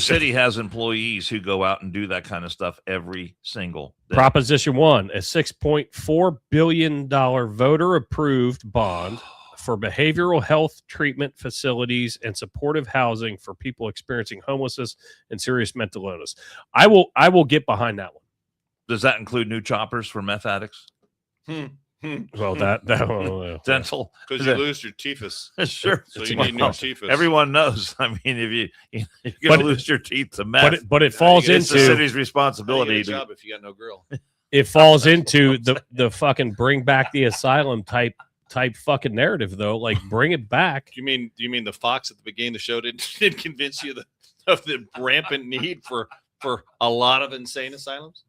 city has employees who go out and do that kind of stuff every single day. Proposition 1, a $6.4 billion voter-approved bond for behavioral health treatment facilities and supportive housing for people experiencing homelessness and serious mental illness. I will get behind that one. Does that include new choppers for meth addicts? Well, that Because Dental? you lose your teethus. Sure. So you need new teethus. Everyone knows. I mean, if you're going to lose your teeth to meth, but it falls it's the into city's responsibility. How do you get a job if you got no grill? it falls into the fucking bring back the asylum type fucking narrative though. Like bring it back. Do you mean the Fox at the beginning of the show didn't convince you of the rampant need for a lot of insane asylums?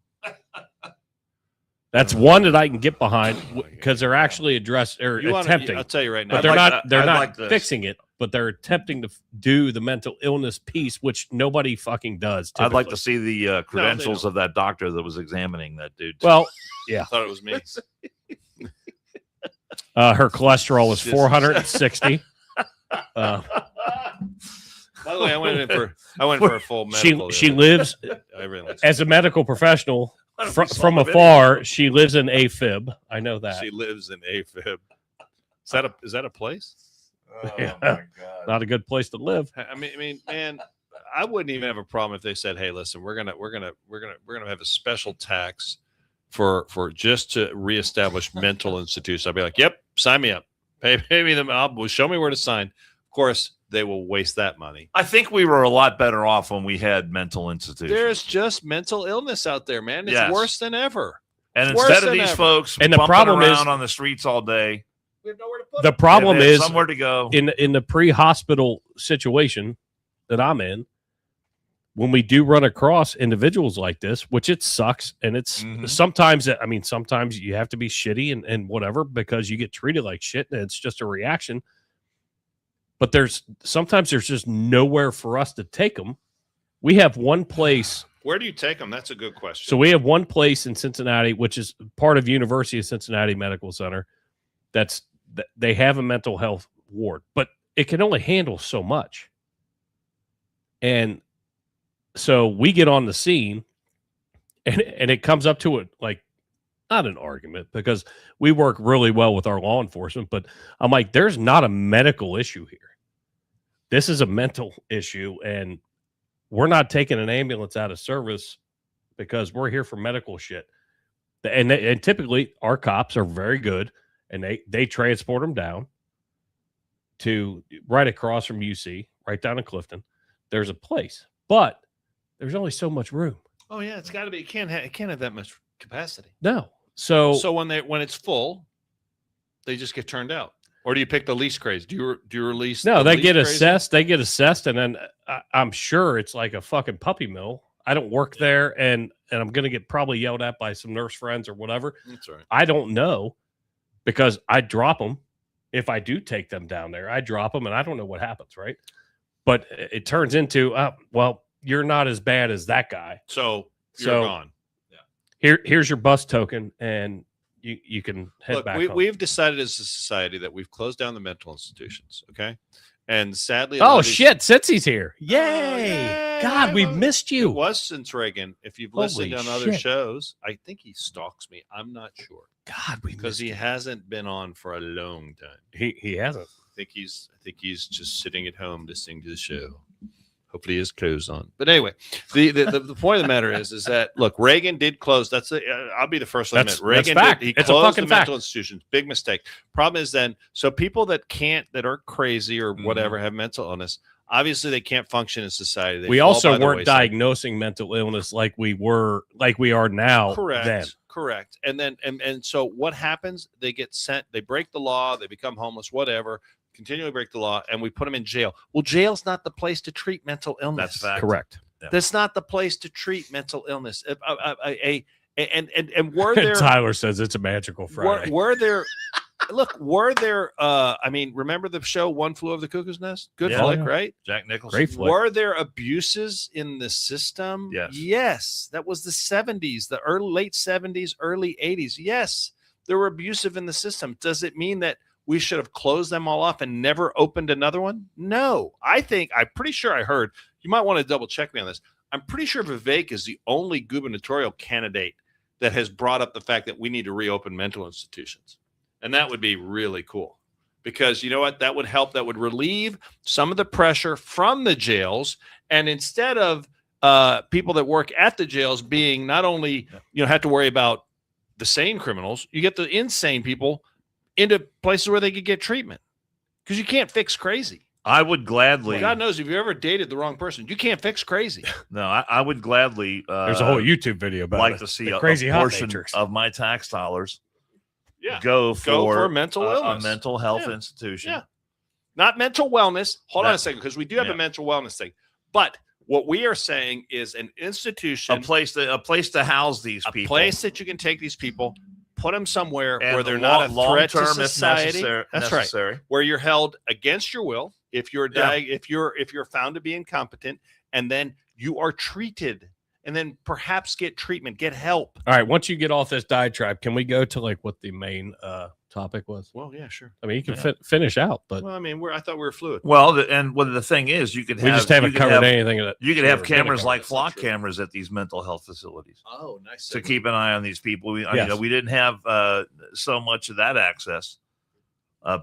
That's one that I can get behind because they're actually attempting. I'll tell you right now. But they're I'd not like this. fixing it, but they're attempting to do the mental illness piece, which nobody fucking does. I'd like typically. to see the credentials don't. of that doctor that was examining that dude. Well, I thought it was me. her cholesterol was This is- 460. By the way, I went for a full medical. She lives I really as a medical professional Why don't we from solve it afar. She lives in AFib. I know that. She lives in AFib. Is that a place? Oh Yeah. my God. Not a good place to live. I mean, man, I wouldn't even have a problem if they said, "Hey, listen, we're gonna have a special tax for just to reestablish mental institutions." I'd be like, "Yep, sign me up. Pay me them. Show me where to sign." Of course, they will waste that money. I think we were a lot better off when we had mental institutions. There's just mental illness out there, man. It's Yes. worse than ever. and it's worse instead of than these ever. folks And the bumping problem around is- on the streets all day, We have nowhere to put The them. problem they have is somewhere to go. in the pre-hospital situation that I'm in, when we do run across individuals like this, which it sucks, and it's Mhm. sometimes you have to be shitty and whatever because you get treated like shit and it's just a reaction. But sometimes there's just nowhere for us to take them. We have one place. Where do you take them? That's a good question. So we have one place in Cincinnati, which is part of University of Cincinnati Medical Center. They have a mental health ward, but it can only handle so much. And so we get on the scene and it comes up to it like not an argument because we work really well with our law enforcement, but I'm like, there's not a medical issue here. This is a mental issue, and we're not taking an ambulance out of service because we're here for medical shit. And typically our cops are very good, and they transport them down to right across from UC, right down in Clifton. There's a place, but there's only so much room. oh yeah, it's got to be. It can't have that much capacity. No. So So when it's full, They just get turned out. Or do you pick the least crazy? Do you release? No, the they least get crazy? assessed. They get assessed, and then I'm sure it's like a fucking puppy mill. I don't work there, and I'm gonna get probably yelled at by some nurse friends or whatever. That's right. I don't know because I drop them. If I do take them down there, I drop them, and I don't know what happens, right? But it turns into, well, you're not as bad as that guy. So you're gone. Here's your bus token, and you can head back home. We've decided as a society that we've closed down the mental institutions. Okay, and sadly, shit, Sitsy's here! Yay! God, we've missed you. It was since Reagan. If you've listened Holy on other shit. shows, I think he stalks me. I'm not sure God, because he hasn't been on for a long time. he hasn't. I think he's just sitting at home listening to the show. Hopefully he has clothes on. But anyway, the point of the matter is that look, Reagan did close. I'll be the first one to admit. Reagan fact. did. He It's a closed fucking the mental fact. institutions. Big mistake. Problem is then, so people that are crazy or whatever have mental illness, obviously they can't function in society. They We fall also by the weren't wayside. diagnosing mental illness like we are now. Correct. Then. Correct. And then and so what happens? They get sent, they break the law, they become homeless, whatever, continually break the law, and we put them in jail. Well, jail's not the place to treat mental illness. That's fact. Correct. That's not the place to treat mental illness. And were there Tyler says it's a magical Friday. were there I mean, remember the show One Flew Over the Cuckoo's Nest? Good Yeah. flick, Oh, yeah. right? Jack Nicholson. Great flick. Were there abuses in the system? Yes. Yes. That was the 70s, the late 70s, early 80s. Yes, there were abusive in the system. Does it mean that we should have closed them all off and never opened another one? No. I'm pretty sure I heard, you might want to double check me on this. I'm pretty sure Vivek is the only gubernatorial candidate that has brought up the fact that we need to reopen mental institutions. And that would be really cool because you know what? That would help. That would relieve some of the pressure from the jails. And instead of people that work at the jails being not only, have to worry about the sane criminals, you get the insane people into places where they could get treatment because you can't fix crazy. I would gladly. God knows if you ever dated the wrong person, you can't fix crazy. No, I would gladly. There's a whole YouTube video about like it. to see The a crazy hot portion matrix. of my tax dollars Yeah. go for mental a illness. mental health Yeah. institution. Yeah. Not mental wellness. Hold on a That- second, because we do have yeah. a mental wellness thing. But what we are saying is an institution, A place to house these a people. place that you can take these people, put them somewhere And where they're not a threat to long-term if society. That's right. necessary. Where you're held against your will if you're Yeah. if you're found to be incompetent, and then you are treated, and then perhaps get treatment, get help. All right. Once you get off this diatribe, can we go to like what the main topic was? Well, yeah, sure. I mean, you can Yeah. finish out, but Well, I mean, I thought we were fluid. Well, the thing is, you could we have just haven't you could covered have, anything. That You could have we're gonna cameras cover. like That's not flock true. cameras at these mental health facilities Oh, nice. to keep an eye on these people. We Yes. we didn't have so much of that access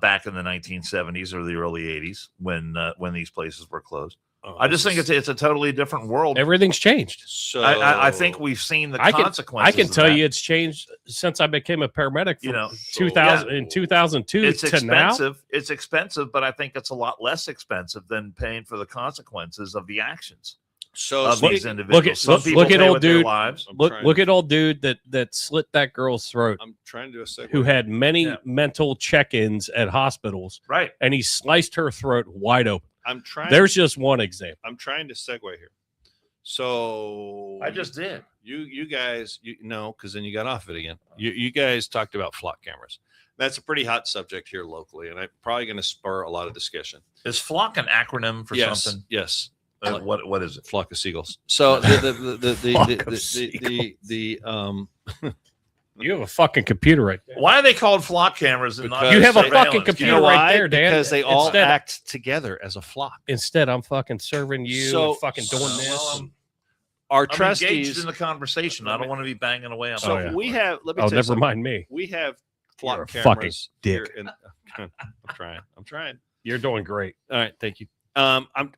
back in the 1970s or the early 80s when these places were closed. Oh, I just think it's a totally different world. Everything's changed. so. I think we've seen the I consequences. can of tell that. you it's changed since I became a paramedic from You know, 2000 in 2002 it's to now. expensive. It's expensive, but I think it's a lot less expensive than paying for the consequences of the actions So of these speaking- individuals. Some look people at pay old with their dude. lives. I'm Look trying- at old dude that slit that girl's throat, I'm trying to do a segue. who had many Yeah. mental check-ins at hospitals, Right. and he sliced her throat wide open. I'm trying. There's just one example. I'm trying to segue here. So I just did. you guys because then you got off it again. You guys talked about flock cameras. That's a pretty hot subject here locally, and I'm probably going to spur a lot of discussion. Is flock an acronym for yes, something? yes. What is it? Flock of seagulls. So Flock of You have a fucking computer right there. Why are they called flock cameras and not Because You have a surveillance fucking you computer know right why? there, Dan. Because they all Instead- act together as a flock. Instead, I'm fucking serving you So- and fucking doing Well, this. I'm- Our I'm engaged trustees. in the conversation. I don't want to be banging away on. So Oh, yeah. we have. Let me Oh, tell you never something. mind me. We have flock You're a fucking cameras dick. here in- I'm trying. You're doing great. All right, thank you.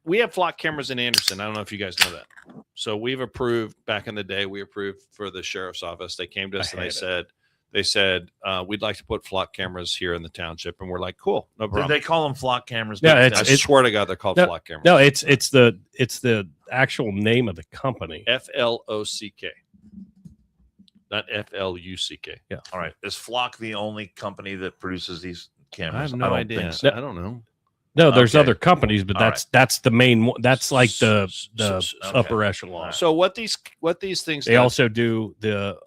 We have flock cameras in Anderson. I don't know if you guys know that. So we've approved back in the day. We approved for the sheriff's office. They came to us I and hate they said we'd like to put flock cameras here in the township, and we're like, cool, no Did problem. they call them flock cameras? Yeah, back it's- I then? swear to God, they're called flock cameras. No, it's the actual name of the company. FLOCK. not FLUCK. Yeah. All right. Is Flock the only company that produces these cameras? I have no don't idea. think so. I don't know. No, there's Okay. other companies, but All that's the main one. That's like the Okay. upper echelon. So what these things They do- also do the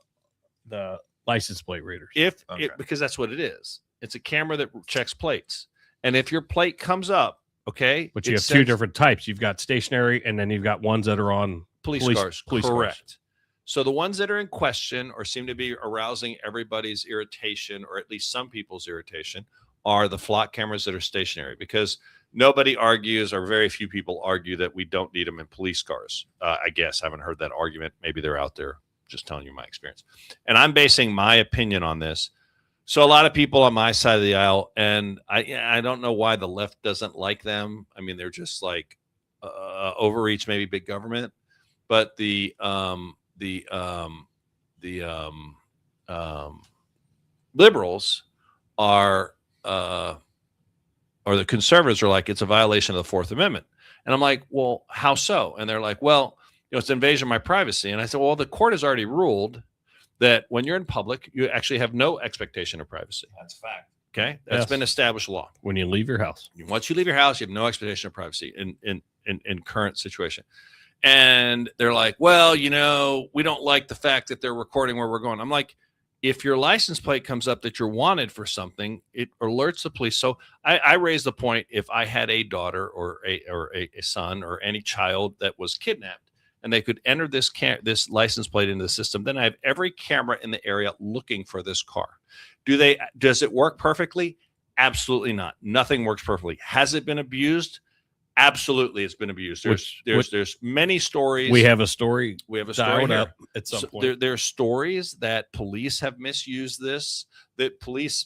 license plate readers. Okay. because that's what it is. It's a camera that checks plates, and if your plate comes up, okay, But you it have two sends different types. You've got stationary, and then you've got ones that are on police cars. police cars. Correct. So the ones that are in question or seem to be arousing everybody's irritation, or at least some people's irritation, are the flock cameras that are stationary, because nobody argues, or very few people argue, that we don't need them in police cars. I guess I haven't heard that argument. Maybe they're out there. Just telling you my experience. And I'm basing my opinion on this. So a lot of people on my side of the aisle, and I don't know why the left doesn't like them. I mean, they're just like overreach, maybe big government. But the liberals are, or the conservatives are like, it's a violation of the Fourth Amendment. And I'm like, well, how so? And they're like, well, it's invasion of my privacy. And I said, well, the court has already ruled that when you're in public, you actually have no expectation of privacy. That's fact. Okay. That's been established law. When you leave your house. Once you leave your house, you have no expectation of privacy in current situation. And they're like, well, we don't like the fact that they're recording where we're going. I'm like, if your license plate comes up that you're wanted for something, it alerts the police. So I raised the point, if I had a daughter or a son or any child that was kidnapped, and they could enter this license plate into the system, then I have every camera in the area looking for this car. Does it work perfectly? Absolutely not. Nothing works perfectly. Has it been abused? Absolutely, it's been abused. There's many stories. We have a story. We have a story here. Up at some point. There are stories that police have misused this. That police,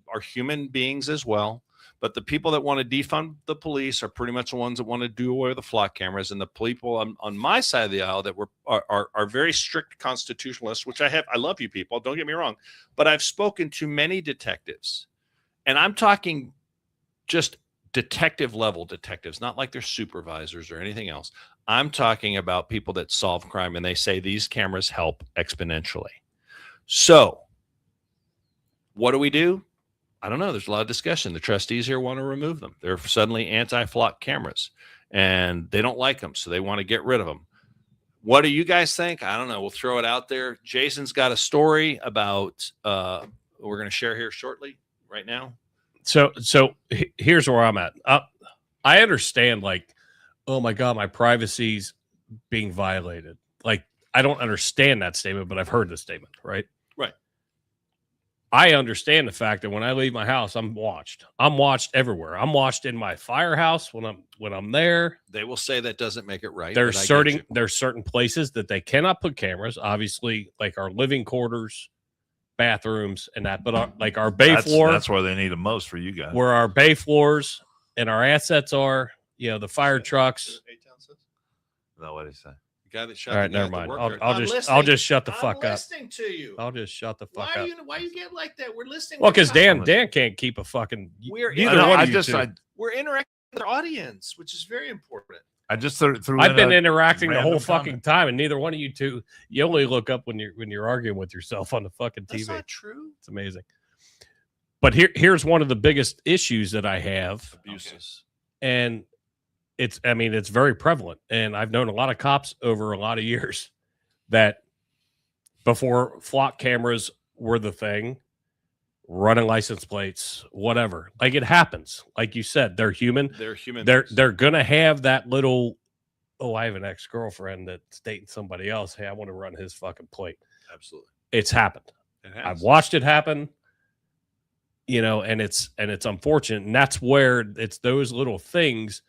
are human beings as well. But the people that want to defund the police are pretty much the ones that want to do away with the flock cameras. And the people on my side of the aisle that are very strict constitutionalists, which I love you people, don't get me wrong. But I've spoken to many detectives, and I'm talking just detective level detectives, not like they're supervisors or anything else. I'm talking about people that solve crime, and they say these cameras help exponentially. So what do? I don't know. There's a lot of discussion. The trustees here want to remove them. They're suddenly anti-flock cameras, and they don't like them, so they want to get rid of them. What do you guys think? I don't know. We'll throw it out there. Jason's got a story about we're going to share here shortly, right now. So here's where I'm at. I understand, like, oh my God, my privacy's being violated. Like, I don't understand that statement, but I've heard the statement, right? Right. I understand the fact that when I leave my house, I'm watched. I'm watched everywhere. I'm watched in my firehouse when I'm there. They will say that doesn't make it right. There's certain places that they cannot put cameras, obviously, like our living quarters, bathrooms, and that. But our bay floor, that's where they need them most for you guys. where our bay floors and our assets are, the fire trucks. Is that what he said? Guy that shot. All right, the guy never at the mind. work I'll yard. just shut the fuck I'm up. listening to you. I'll just shut the fuck up. Why you get like that? We're listening. Well, because Dan can't keep a fucking. Neither one of you two. We're interacting with our audience, which is very important. I just threw I've been interacting the whole random fucking comment. time, and neither one of you two. You only look up when you're arguing with yourself on the fucking TV. That's not true. It's amazing. But here's one of the biggest issues that I have, Abuses. and it's very prevalent, and I've known a lot of cops over a lot of years that before flock cameras were the thing, running license plates, whatever, like, it happens. Like you said, they're human. They're human. They're gonna have that little. Oh, I have an ex-girlfriend that's dating somebody else. Hey, I want to run his fucking plate. Absolutely. It's happened. I've watched it happen. And it's unfortunate, and that's where it's those little things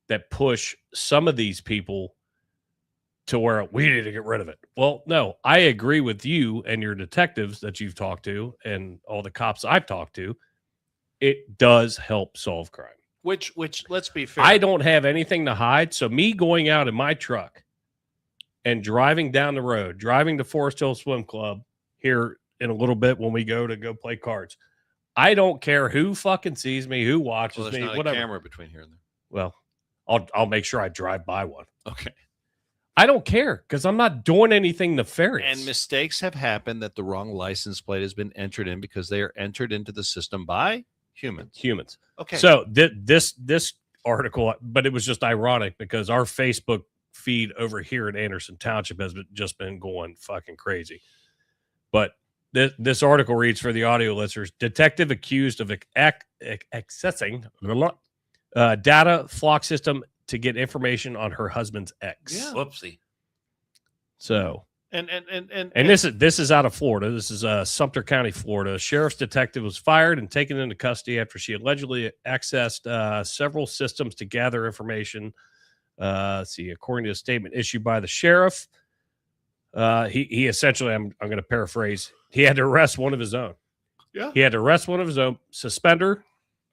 that push some of these people to where we need to get rid of it. Well, no, I agree with you and your detectives that you've talked to and all the cops I've talked to. It does help solve crime. Which let's be fair. I don't have anything to hide. So me going out in my truck and driving down the road, driving to Forest Hill Swim Club here in a little bit when we go play cards, I don't care who fucking sees me, who watches there's me, not whatever. a camera between here and there. Well, I'll make sure I drive by one. Okay. I don't care because I'm not doing anything nefarious. And mistakes have happened that the wrong license plate has been entered in because they are entered into the system by humans. Okay. So this article, but it was just ironic because our Facebook feed over here in Anderson Township has just been going fucking crazy. But this article reads for the audio listeners: detective accused of accessing data flock system to get information on her husband's ex. Yeah. Whoopsie. So and this is out of Florida. This is Sumter County, Florida. A sheriff's detective was fired and taken into custody after she allegedly accessed several systems to gather information. Let's see, according to a statement issued by the sheriff, he essentially, I'm going to paraphrase, he had to arrest one of his own. Yeah. He had to arrest one of his own, suspend her,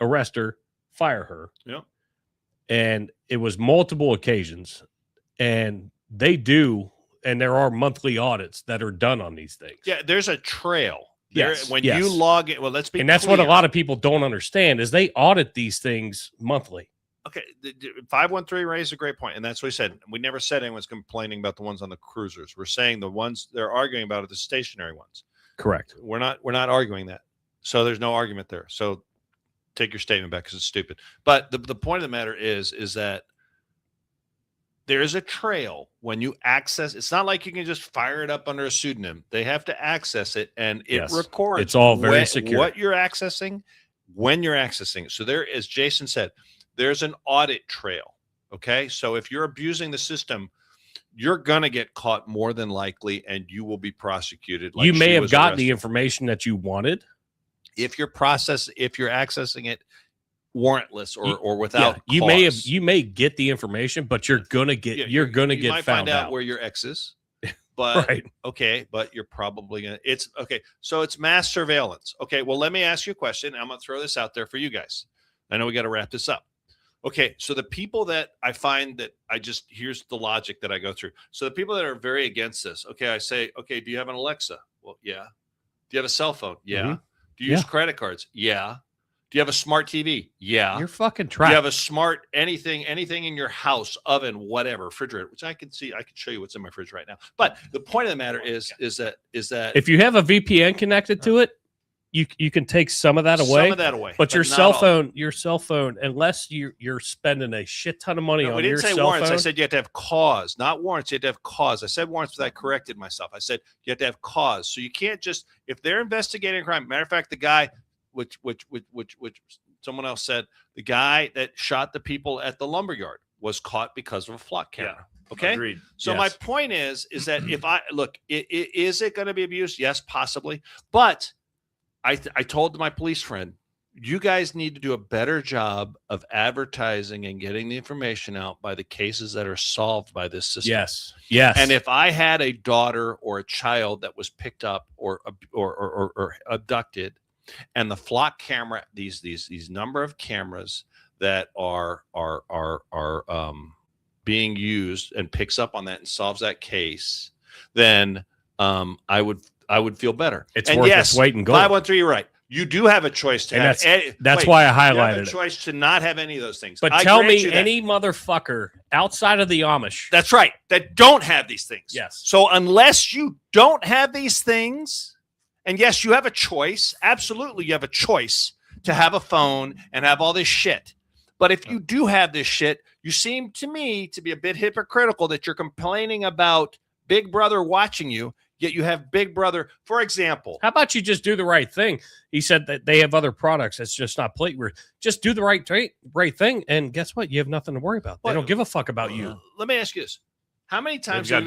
arrest her, fire her. Yeah. And it was multiple occasions. And they do, and there are monthly audits that are done on these things. Yeah, there's a trail. Yes. When you log it, well, let's be And that's clear. what a lot of people don't understand is they audit these things monthly. Okay, 513 raised a great point, and that's what he said. We never said anyone's complaining about the ones on the cruisers. We're saying the ones they're arguing about are the stationary ones. Correct. We're not arguing that. So there's no argument there. So take your statement back because it's stupid. But the point of the matter is that there is a trail when you access. It's not like you can just fire it up under a pseudonym. They have to access it, and it records. It's all very secure. What you're accessing, when you're accessing it. So there, as Jason said, there's an audit trail. Okay. So if you're abusing the system, you're going to get caught more than likely, and you will be prosecuted. You may have gotten the information that you wanted. If you're accessing it warrantless or without cause. You may get the information, but you're going to get, you might find out where your ex is, but right. Okay. But you're probably going to, it's okay. So it's mass surveillance. Okay. Well, let me ask you a question. I'm going to throw this out there for you guys. I know we got to wrap this up. Okay, so the people that I find that here's the logic that I go through. So the people that are very against this, okay, I say, okay, do you have an Alexa? Well, yeah. Do you have a cell phone? Yeah. Mm-hmm. Do you use credit cards? Yeah. Do you have a smart TV? Yeah. You're fucking trapped. Do you have a smart anything in your house, oven, whatever, refrigerator, which I can show you what's in my fridge right now. But the point of the matter is that if you have a VPN connected to it, you can take some of that away. But your cell phone, unless you're spending a shit ton of money on your cell phone. Warrants. I said you have to have cause, not warrants. You have to have cause. I said warrants, but I corrected myself. I said you have to have cause. So you can't just, if they're investigating a crime. Matter of fact, the guy, which someone else said, the guy that shot the people at the lumberyard was caught because of a flock camera. Yeah. Okay. Agreed. So Yes. my point is that if I look, is it going to be abused? Yes, possibly. But I told my police friend, you guys need to do a better job of advertising and getting the information out by the cases that are solved by this system. Yes. And if I had a daughter or a child that was picked up or abducted, and the flock camera, these number of cameras that are being used and picks up on that and solves that case, then I would feel better. It's worth its weight in gold. 513, you're right. You do have a choice to have. That's why I highlighted you have a choice to not have any of those things. But tell me any motherfucker outside of the Amish. That's right. That don't have these things. Yes. So unless you don't have these things, and yes, you have a choice. Absolutely, you have a choice to have a phone and have all this shit. But if you do have this shit, you seem to me to be a bit hypocritical that you're complaining about Big Brother watching you, yet you have Big Brother. For example, how about you just do the right thing? He said that they have other products. It's just not plate. Just do the right thing, and guess what? You have nothing to worry about. They don't give a fuck about you. Let me ask you this: how many times have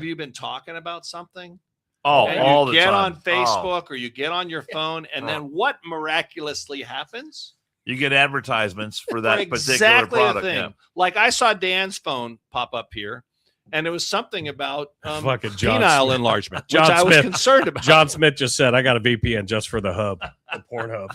you been talking about something? Oh, all the time. You get on Facebook or you get on your phone, and then what miraculously happens? You get advertisements for that exactly particular product. Yeah. Like I saw Dan's phone pop up here, and it was something about penile enlargement, which I was concerned about. John Smith just said, I got a VPN just for the hub, the Pornhub.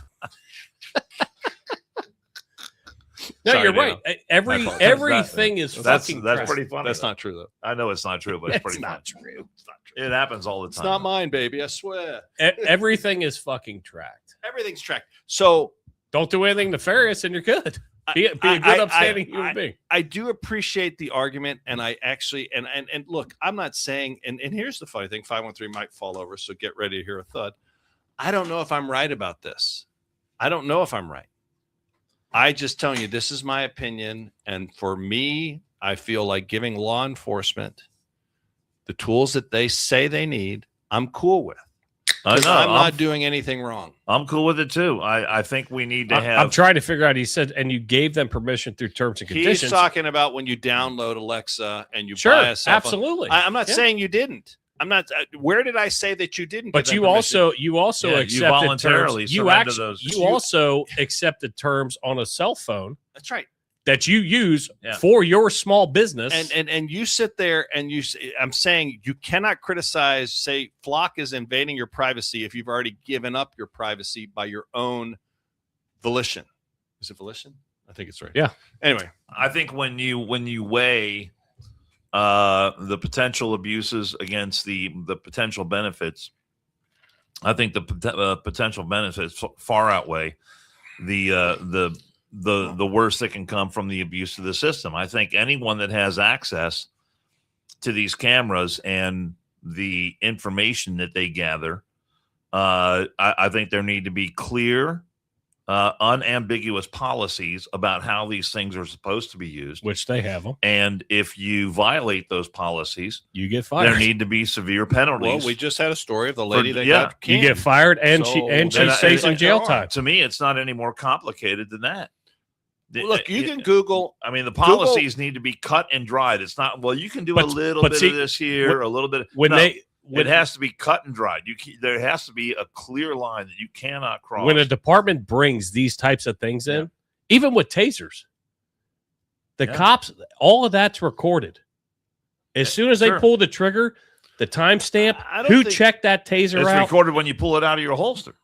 No, Sorry, you're right. Everything is fucking That's pretty funny. That's not true, though. I know it's not true, but it's pretty not funny. true. It's not true. It happens all the time. It's not mine, baby. I swear. Everything is fucking tracked. Everything's tracked. So don't do anything nefarious and you're good. Be a good, upstanding human being. I do appreciate the argument, and I actually and look, I'm not saying, and here's the funny thing: 513 might fall over, so get ready to hear a thud. I don't know if I'm right about this. I don't know if I'm right. I just telling you, this is my opinion, and for me, I feel like giving law enforcement the tools that they say they need, I'm cool with. I'm not doing anything wrong. I'm cool with it too. I think we need to have. I'm trying to figure out. He said, and you gave them permission through terms and conditions. He's talking about when you download Alexa and you sure, buy a cell phone. Absolutely. I'm not saying you didn't. I'm not. Where did I say that you didn't? But you also accepted you voluntarily terms. You also accepted terms on a cell phone. That's right. That you use for your small business, and you sit there and I'm saying you cannot criticize, say Flock is invading your privacy if you've already given up your privacy by your own volition. Is it volition? I think it's right. Yeah. Anyway, I think when you weigh the potential abuses against the potential benefits, I think the potential benefits far outweigh the worst that can come from the abuse of the system. I think anyone that has access to these cameras and the information that they gather, I think there need to be clear, unambiguous policies about how these things are supposed to be used. Which they have them. And if you violate those policies, you get fired. There need to be severe penalties. Well, we just had a story of the lady that got canned. You get fired, and she's facing jail time. To me, it's not any more complicated than that. Look, you can Google. I mean, the policies need to be cut and dried. It's not, well, you can do a little bit of this here, a little bit. It has to be cut and dried. There has to be a clear line that you cannot cross. When a department brings these types of things in, even with tasers, the cops, all of that's recorded. As soon as they pull the trigger, the timestamp, who checked that taser out? It's recorded when you pull it out of your holster.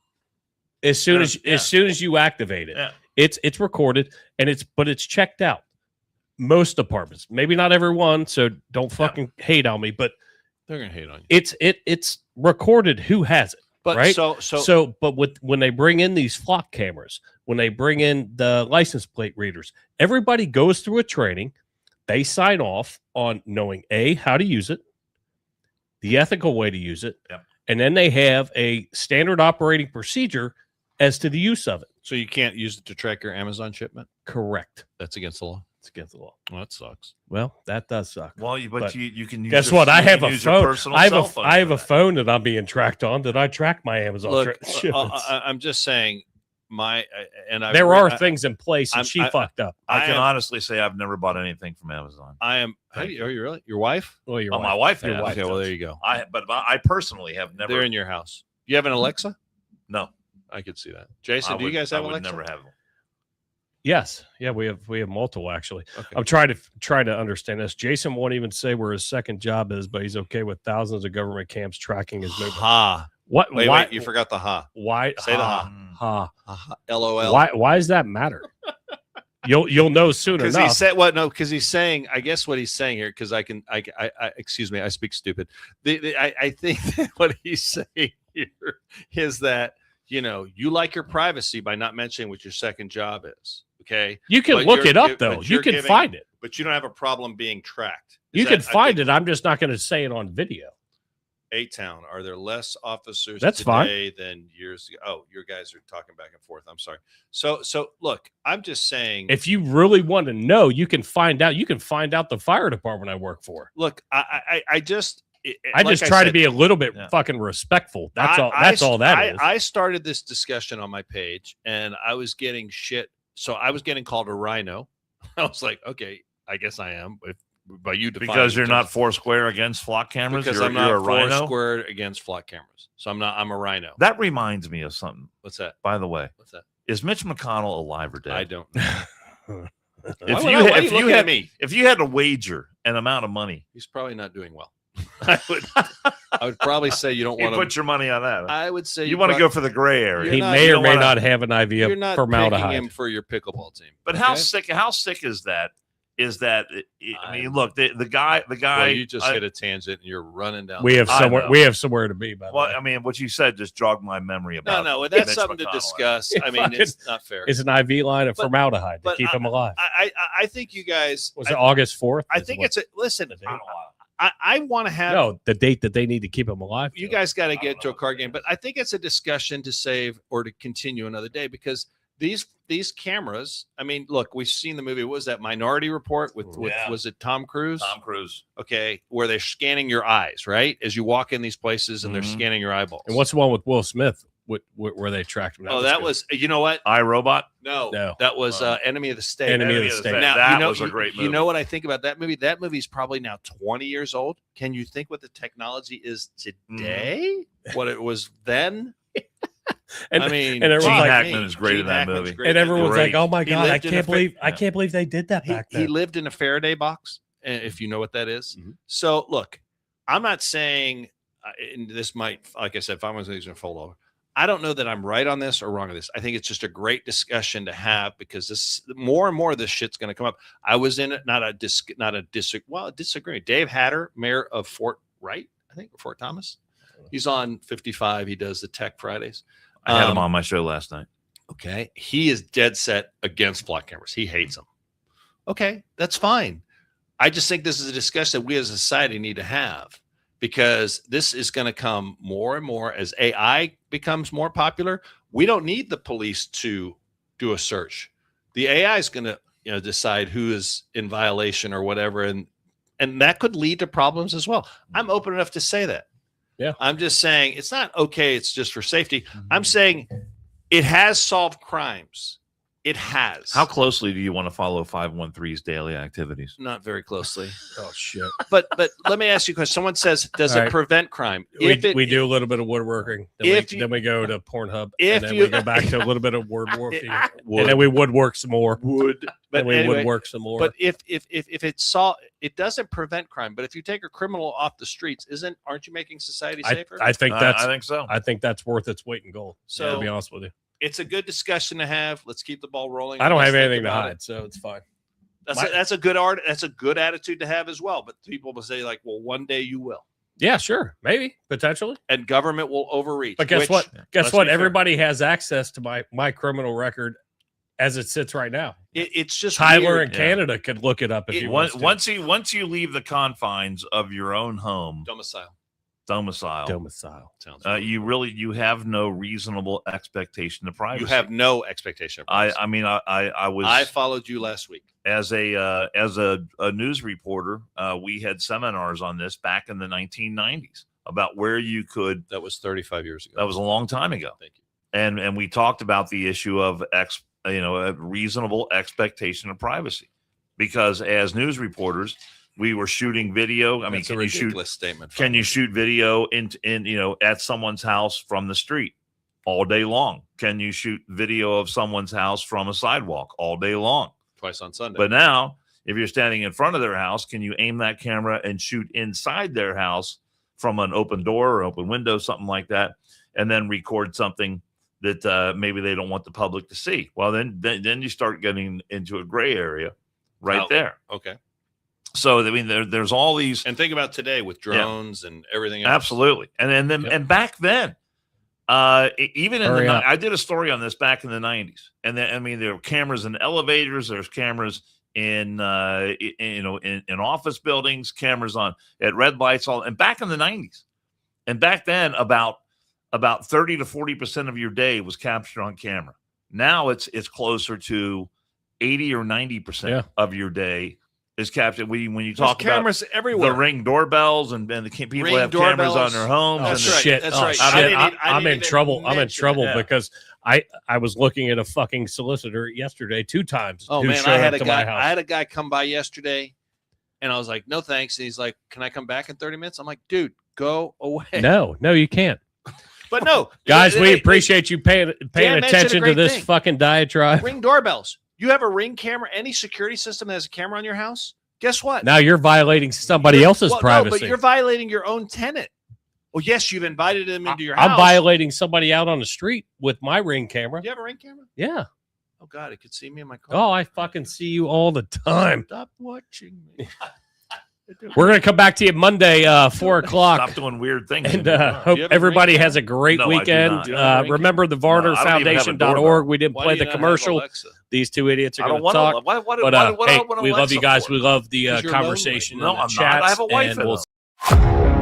As soon as you activate it. Yeah. It's recorded, and it's checked out. Most departments, maybe not everyone, so don't fucking hate on me, but they're gonna hate on you. It's recorded who has it, but right? But when they bring in these flock cameras, when they bring in the license plate readers, everybody goes through a training. They sign off on knowing how to use it, the ethical way to use it, and then they have a standard operating procedure as to the use of it. So you can't use it to track your Amazon shipment? Correct. That's against the law. It's against the law. Well, that sucks. Well, that does suck. Well, but you can use guess what? I have a phone. I have a phone that I'm being tracked on that I track my Amazon shipments. I'm just saying there are things in place, and she fucked up. I can honestly say I've never bought anything from Amazon. Are you really? Your wife? Well, my wife has. Okay, well, there you go. But I personally have never. They're in your house. You have an Alexa? No. I could see that. Jason, do you guys have Alexa? Never have them. Yes. Yeah, we have multiple actually. Okay. I'm trying to understand this. Jason won't even say where his second job is, but he's okay with thousands of government camps tracking his movement. Ha. What? Wait, you forgot the ha. Why? Say the ha. Ha. LOL. Why does that matter? You'll know soon enough. Because he said what? No, because he's saying. I guess what he's saying here. Because I excuse me. I speak stupid. I think that what he's saying here is that you like your privacy by not mentioning what your second job is. Okay, you can look it up though. You can find it, but you don't have a problem being tracked. You can find it. I'm just not going to say it on video. A-Town, are there less officers today than years ago? Oh, your guys are talking back and forth. I'm sorry. So look, I'm just saying. If you really want to know, you can find out. You can find out the fire department I work for. Look, I just try to be a little bit fucking respectful. That's all. That's all that is. I started this discussion on my page, and I was getting shit. So I was getting called a rhino. I was like, okay, I guess I am. By you because you're not foursquare against flock cameras. Because I'm not foursquare against flock cameers. So I'm not. I'm a rhino. That reminds me of something. What's that? By the way, what's that? Is Mitch McConnell alive or dead? I don't know. If you had to wager an amount of money, he's probably not doing well. I would probably say you don't want to put your money on that. I would say you want to go for the gray area. He may or may not have an IV of formaldehyde. You're not picking him for your pickleball team. But how sick is that? is that I mean, look, the guy. Well, you just hit a tangent and you're running down. We have somewhere to be. By the way. I mean, what you said just jogged my memory about. No, that's Mitch something McConnell. to discuss. I mean, it's not fair. It's an IV line of formaldehyde to keep him alive. I think you guys Was it August 4th? I think it's listen. I want to have the date that they need to keep him alive. You guys got to get to a card game, but I think it's a discussion to save or to continue another day because these cameras. I mean, look, we've seen the movie. What was that Minority Report with was it Tom Cruise? Tom Cruise. Okay, where they're scanning your eyes, right? As you walk in these places and they're scanning your eyeballs. And what's the one with Will Smith? Where they tracked him? That was you know what? iRobot? No, that was Enemy of the State. Enemy of the State. Now, that was a great movie. You know what I think about that movie? That movie's probably now 20 years old. Can you think what the technology is today? What it was then? And, I mean, and Gene like, Hackman is great in that movie. and everyone's like, "Oh my He god, I lived in can't a believe I can't believe they did that back then." He lived in a Faraday box, if you know what that is. Mhm. So look, I'm not saying, and this might, like I said, if I was going to fold over, I don't know that I'm right on this or wrong on this. I think it's just a great discussion to have because this more and more of this shit's going to come up. I was in it, not a disagree. Dave Hatter, mayor of Fort Wright, I think, or Fort Thomas. He's on 55. He does the Tech Fridays. I had him on my show last night. Okay. He is dead set against block cameras. He hates them. Okay. That's fine. I just think this is a discussion that we as a society need to have because this is going to come more and more as AI becomes more popular. We don't need the police to do a search. The AI is going to decide who is in violation or whatever. And that could lead to problems as well. I'm open enough to say that. Yeah. I'm just saying it's not okay. It's just for safety. I'm saying it has solved crimes. It has. How closely do you want to follow 513's daily activities? Not very closely. Oh shit! But let me ask you a question. Someone says, "Does All it right. prevent crime?" We do a little bit of woodworking. Then we go to Pornhub. And then we go back to a little bit of woodworking. And then we woodwork some more. But we anyway, woodwork some more. But if it doesn't prevent crime. But if you take a criminal off the streets, aren't you making society safer? I think I think so. I think that's worth its weight in gold. So to be honest with you, it's a good discussion to have. Let's keep the ball rolling. I don't Let's have think anything to about hide, it. so it's fine. That's a good art. That's a good attitude to have as well. But people will say like, "Well, one day you will." Yeah, sure, maybe potentially. And government will overreach. But guess what? Let's Guess what? be fair. Everybody has access to my criminal record as it sits right now. It's just Tyler weird. in Canada could look it up if he wants to. Once you leave the confines of your own home domicile. Sounds you have no reasonable expectation of privacy. You have no expectation of privacy. I followed you last week as a news reporter. We had seminars on this back in the 1990s about where you could. That was 35 years ago. That was a long time ago. Thank you. And we talked about the issue of a reasonable expectation of privacy, because as news reporters, we were shooting video. I mean, That's a ridiculous statement. Can you shoot video in at someone's house from the street all day long? Can you shoot video of someone's house from a sidewalk all day long? Twice on Sunday. But now, if you're standing in front of their house, can you aim that camera and shoot inside their house from an open door or open window, something like that, and then record something that maybe they don't want the public to see? Well, then you start getting into a gray area there. Okay. So I mean, there's all these, and think about today with drones and everything else. Absolutely, and back then, even in I did a story on this back in the 90s, and then I mean, there were cameras in elevators, there's cameras in office buildings, cameras at red lights, and back in the 90s, and back then about 30 to 40% of your day was captured on camera. Now it's closer to 80 or 90% of your day is captured. When you talk about cameras everywhere, the Ring doorbells and the people have cameras on their homes. That's and right. Shit. That's Oh, right. shit. I'm in trouble. I'm in trouble that. because I was looking at a fucking solicitor yesterday 2 times. Oh who man, showed I had up a to my guy. house. I had a guy come by yesterday, and I was like, "No thanks." And he's like, "Can I come back in 30 minutes?" I'm like, "Dude, go away." No, you can't. But no, Guys, we appreciate you paying Dan mentioned a attention to great this thing. fucking diatribe. Ring doorbells. You have a Ring camera, any security system that has a camera on your house. Guess what? Now you're violating somebody else's privacy. No, but you're violating your own tenant. Well, yes, you've invited them into your house. I'm violating somebody out on the street with my Ring camera. Do you have a Ring camera? Yeah. Oh God, he could see me in my car. Oh, I fucking see you all the time. Stop watching me. We're going to come back to you Monday, 4 o'clock. Stop doing weird things. And Do hope you have a everybody ring has a great No, I do weekend. not. Do you have a ring Remember the No, I don't even have a VarnerFoundation.org. doorbell. We didn't Why play do the you not have commercial. Alexa? These two idiots are I going don't to want talk. to. What, But what, hey, I want we love Alexa you guys. for? We love the 'Cause you're conversation. lonely. and No, the I'm not. I chats, have a wife and at we'll home.